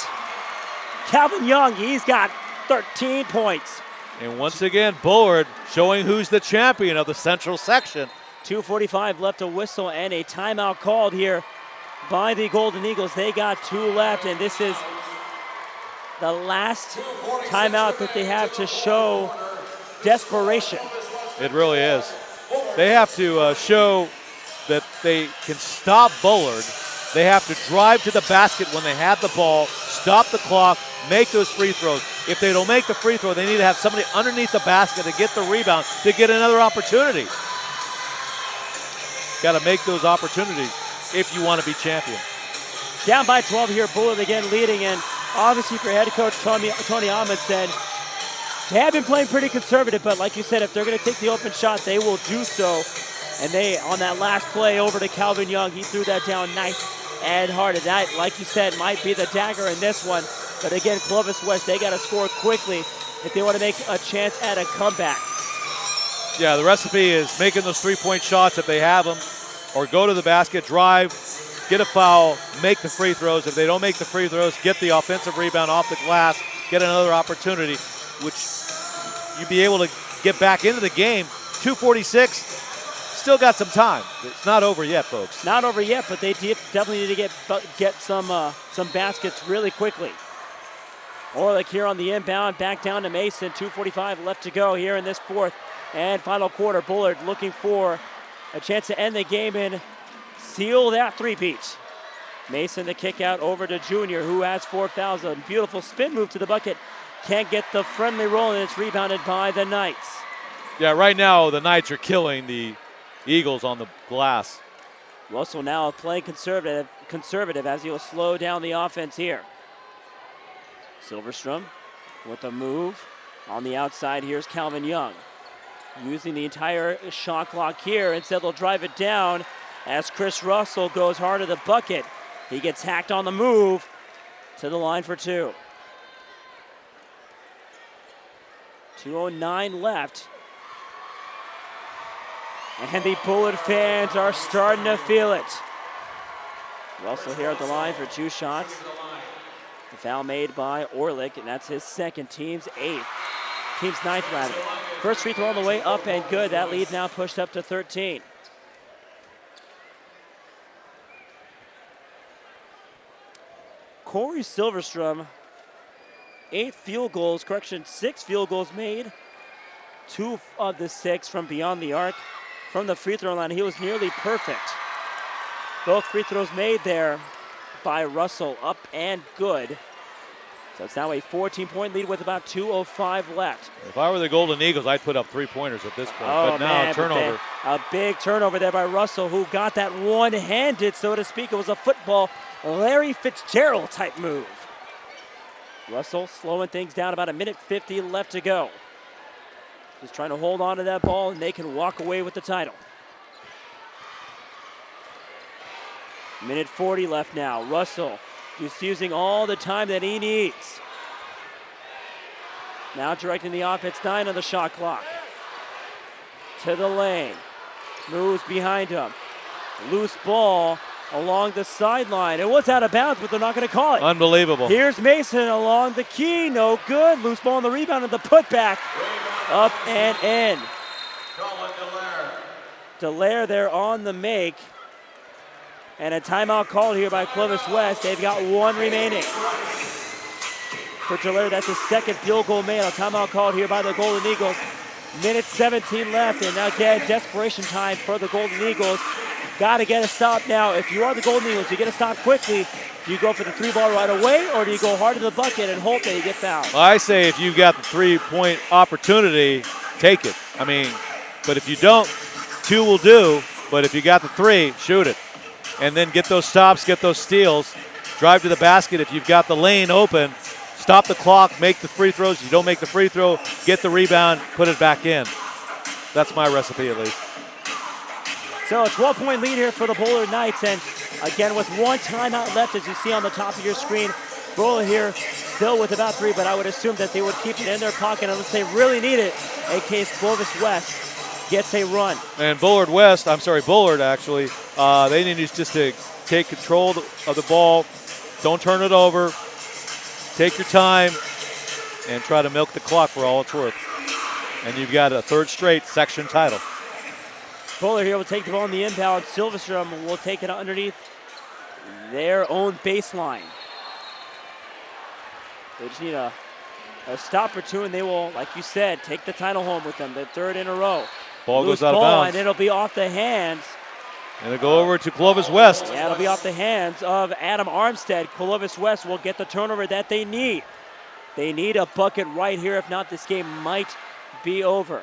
Calvin Young, he's got 13 points. And once again, Bullard showing who's the champion of the Central section. 2:45 left to whistle and a timeout called here by the Golden Eagles. They got 2 left, and this is the last timeout that they have to show desperation. It really is. They have to show that they can stop Bullard. They have to drive to the basket when they have the ball, stop the clock, make those free throws. If they don't make the free throw, they need to have somebody underneath the basket to get the rebound to get another opportunity. Got to make those opportunities if you want to be champion. Down by 12 here, Bullard again leading, and obviously for head coach Tony Ahmed said, they have been playing pretty conservative, but like you said, if they're going to take the open shot, they will do so. And they, on that last play over to Calvin Young, he threw that down nice and hard. And that, like you said, might be the dagger in this one. But again, Clovis West, they got to score quickly if they want to make a chance at a comeback. Yeah, the recipe is making those three-point shots if they have them, or go to the basket, drive, get a foul, make the free throws. If they don't make the free throws, get the offensive rebound off the glass, get another opportunity, which you'd be able to get back into the game. 2:46. Still got some time. It's not over yet, folks. Not over yet, but they definitely need to get some baskets really quickly. Orlick here on the inbound, back down to Mason. 2:45 left to go here in this fourth and final quarter. Bullard looking for a chance to end the game and seal that three-peat. Mason the kick out over to Junior, who has 4 fouls. A beautiful spin move to the bucket. Can't get the friendly roll, and it's rebounded by the Knights. Yeah, right now the Knights are killing the Eagles on the glass. Russell now playing conservative as he'll slow down the offense here. Silverstrom with a move on the outside. Here's Calvin Young using the entire shot clock here. Instead, they'll drive it down as Chris Russell goes hard at the bucket. He gets hacked on the move to the line for 2. 2:09 left. And the Bullard fans are starting to feel it. Russell here at the line for 2 shots. The foul made by Orlick, and that's his second, team's 9th rather. First free throw on the way up and good. That lead now pushed up to 13. Corey Silverstrom, 6 field goals made. 2 of the 6 from beyond the arc. From the free throw line, he was nearly perfect. Both free throws made there by Russell, up and good. So it's now a 14-point lead with about 2:05 left. If I were the Golden Eagles, I'd put up 3-pointers at this point. But now a turnover. A big turnover there by Russell, who got that one-handed, so to speak. It was a football Larry Fitzgerald type move. Russell slowing things down, about 1:50 left to go. Just trying to hold on to that ball, and they can walk away with the title. 1:40 left now. Russell just using all the time that he needs. Now directing the offense, 9 on the shot clock. To the lane. Moves behind him. Loose ball along the sideline. It was out of bounds, but they're not going to call it. Unbelievable. Here's Mason along the key. No good. Loose ball on the rebound and the putback. Up and in. Dallaire there on the make. And a timeout called here by Clovis West. They've got 1 remaining. For Dallaire, that's his second field goal made. A timeout called here by the Golden Eagles. 1:17 left, and again, desperation time for the Golden Eagles. got to get a stop now. If you are the Golden Eagles, you get a stop quickly. Do you go for the 3-ball right away, or do you go hard to the bucket and hope that you get fouled? Well, I say if you've got the 3-point opportunity, take it. I mean, but if you don't, 2 will do. But if you got the 3, shoot it. And then get those stops, get those steals. Drive to the basket if you've got the lane open. Stop the clock, make the free throws. You don't make the free throw, get the rebound, put it back in. That's my recipe at least. So a 12-point lead here for the Bullard Knights. And again, with 1 timeout left, as you see on the top of your screen, Bullard here still with about 3, but I would assume that they would keep it in their pocket unless they really need it in case Clovis West gets a run. And Bullard actually, they need just to take control of the ball. Don't turn it over. Take your time and try to milk the clock for all it's worth. And you've got a 3rd straight section title. Bullard here will take the ball in the inbound. Silverstrom will take it underneath their own baseline. They just need a stop or 2, and they will, like you said, take the title home with them. The 3rd in a row. Ball goes out of bounds. And it'll be off the hands. And it'll go over to Clovis West. Yeah, it'll be off the hands of Adam Armstead. Clovis West will get the turnover that they need. They need a bucket right here. If not, this game might be over.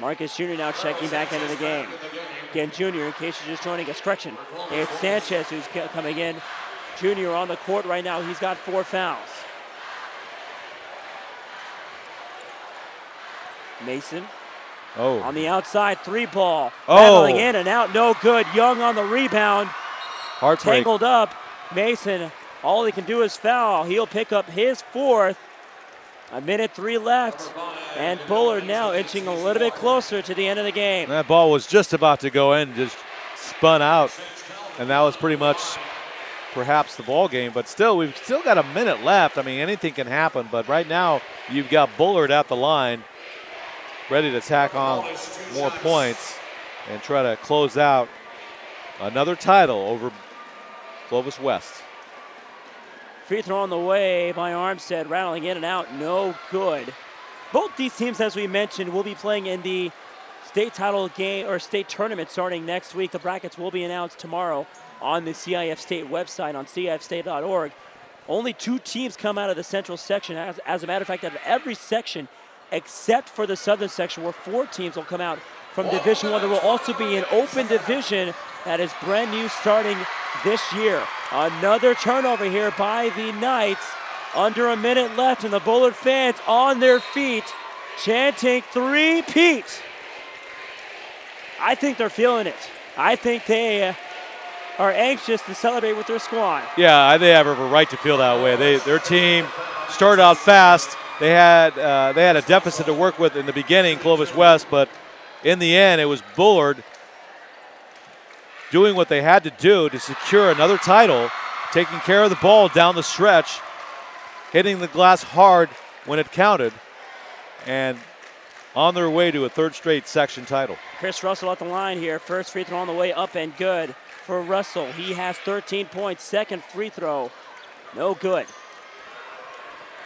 Marcus Jr. now checking back into the game. Again, Jr., in case you're just joining us, correction. It's Sanchez who's coming in. Jr. on the court right now. He's got 4 fouls. Mason. Oh. On the outside, 3-ball. Battling in and out, no good. Young on the rebound. Heartbreak. Tangled up. Mason, all he can do is foul. He'll pick up his 4th. 1:03 left. And Bullard now inching a little bit closer to the end of the game. That ball was just about to go in, just spun out. And that was pretty much perhaps the ball game. But still, we've still got a minute left. I mean, anything can happen. But right now, you've got Bullard at the line, ready to tack on more points and try to close out another title over Clovis West. Free throw on the way by Armstead, rattling in and out, no good. Both these teams, as we mentioned, will be playing in the state title game or state tournament starting next week. The brackets will be announced tomorrow on the CIF State website on cifstate.org. Only 2 teams come out of the central section. As a matter of fact, out of every section except for the southern section, where 4 teams will come out from Division I. There will also be an open division that is brand new starting this year. Another turnover here by the Knights. Under a minute left, and the Bullard fans on their feet chanting 3-peat. I think they're feeling it. I think they are anxious to celebrate with their squad. Yeah, they have a right to feel that way. Their team started out fast. They had a deficit to work with in the beginning, Clovis West, but in the end, it was Bullard doing what they had to do to secure another title, taking care of the ball down the stretch, hitting the glass hard when it counted, and on their way to a 3rd straight section title. Chris Russell at the line here. First free throw on the way up and good for Russell. He has 13 points. 2nd free throw, no good.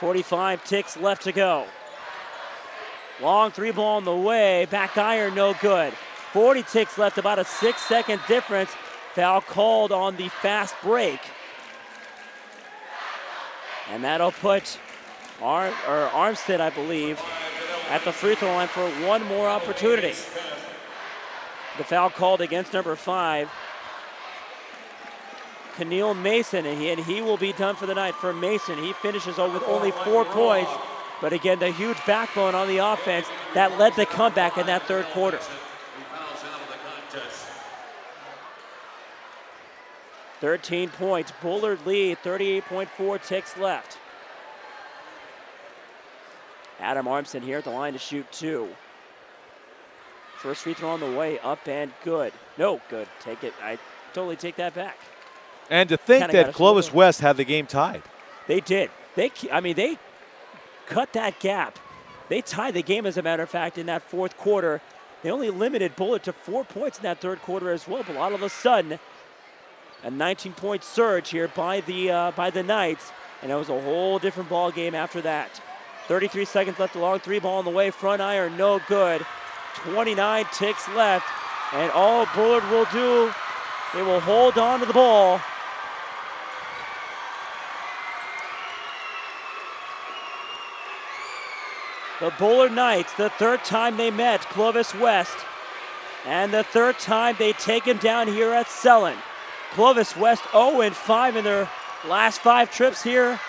45 ticks left to go. Long 3-ball on the way. Back iron, no good. 40 ticks left, about a 6-second difference. Foul called on the fast break. And that'll put Armstead, I believe, at the free throw line for one more opportunity. The foul called against number 5, Keneal Mason, and he will be done for the night. For Mason, he finishes with only 4 points, but again, the huge backbone on the offense that led the comeback in that 3rd quarter. 13 points, Bullard lead, 38.4 ticks left. Adam Armstead here at the line to shoot 2. First free throw on the way, up and good. No good, take it, I totally take that back. And to think that Clovis West had the game tied. They did. They cut that gap. They tied the game, as a matter of fact, in that 4th quarter. They only limited Bullard to 4 points in that 3rd quarter as well, but all of a sudden, a 19-point surge here by the Knights, and it was a whole different ball game after that. 33 seconds left, a long 3-ball on the way, front iron, no good. 29 ticks left, And all Bullard will do, they will hold on to the ball. The Bullard Knights, the third time they met Clovis West, and the third time they take him down here at Selland. Clovis West 0-5 in their last 5 trips here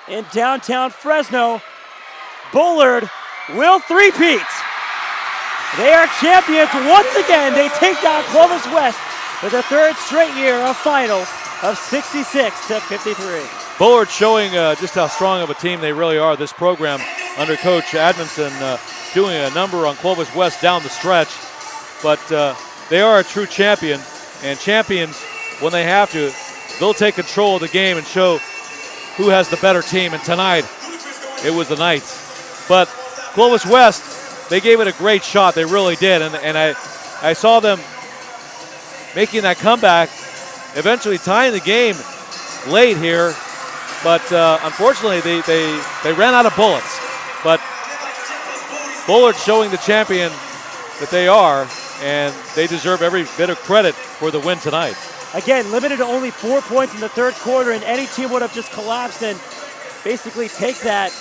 in downtown Fresno. Bullard will three-peat. They are champions once again. They take down Clovis West for the third straight year, a final of 66-53. Bullard showing just how strong of a team they really are. This program under Coach Admonson doing a number on Clovis West down the stretch. But they are a true champion, and champions, when they have to, they'll take control of the game and show who has the better team. And tonight, it was the Knights. But Clovis West, they gave it a great shot. They really did. And I saw them making that comeback, eventually tying the game late here. But unfortunately, they ran out of bullets. But Bullard showing the champion that they are, and they deserve every bit of credit for the win tonight. Again, limited to only 4 points in the third quarter, and any team would have just collapsed and basically take that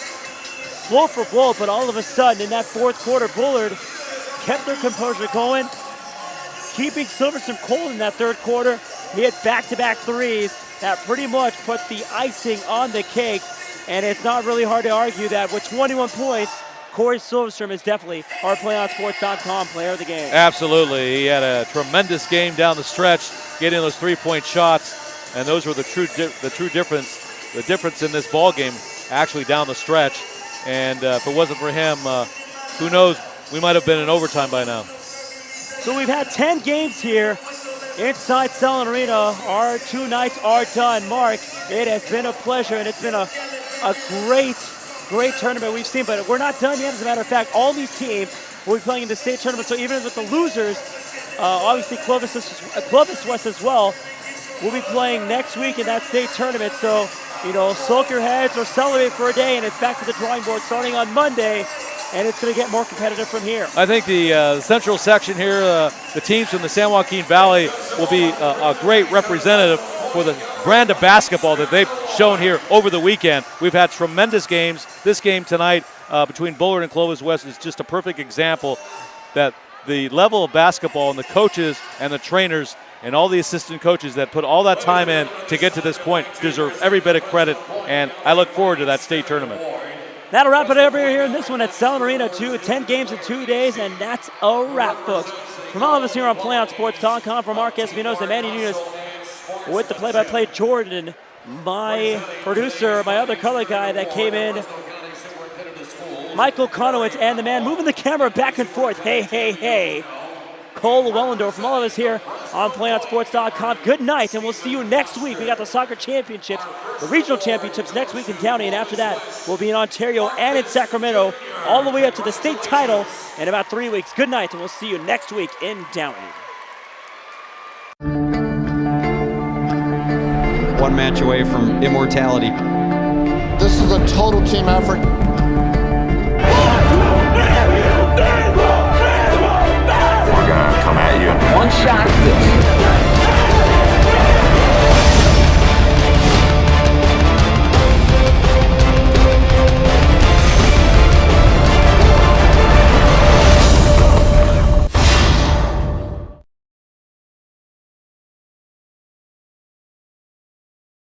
blow for blow. But all of a sudden, in that fourth quarter, Bullard kept their composure going, keeping Silverstone cold in that third quarter. He hit back-to-back threes that pretty much put the icing on the cake, and it's not really hard to argue that with 21 points, Corey Silverstrom is definitely our PlayOnSports.com player of the game. Absolutely. He had a tremendous game down the stretch, getting those three-point shots, and those were the true difference in this ball game, actually down the stretch. And if it wasn't for him, who knows, we might have been in overtime by now. So we've had 10 games here inside Selland Arena. Our 2 nights are done. Mark, it has been a pleasure, and it's been a great tournament we've seen, but we're not done yet. As a matter of fact, all these teams will be playing in the state tournament, so even with the losers, obviously Clovis West as well, will be playing next week in that state tournament. So, you know, soak your heads or celebrate for a day, and it's back to the drawing board starting on Monday, and it's going to get more competitive from here. I think the central section here, the teams from the San Joaquin Valley will be a great representative for the brand of basketball that they've shown here over the weekend. We've had tremendous games. This game tonight between Bullard and Clovis West is just a perfect example that the level of basketball and the coaches and the trainers and all the assistant coaches that put all that time in to get to this point deserve every bit of credit, and I look forward to that state tournament. That'll wrap it up here in this one at Selland Arena 2. 10 games in 2 days, and that's a wrap, folks. From all of us here on PlayOnSports.com, from Mark Espinosa, Manny Nunes, with the play-by-play Jordan, my producer, my other color guy that came in, Michael Conowitz, and the man moving the camera back and forth, hey, Cole Wellendorf. From all of us here on PlayOnSports.com, good night, and we'll see you next week. We got the soccer championships, the regional championships next week in Downey, and after that, we'll be in Ontario and in Sacramento, all the way up to the state title in about 3 weeks. Good night, and we'll see you next week in Downey. One match away from immortality. This is a total team effort. We're gonna come at you. One shot at this.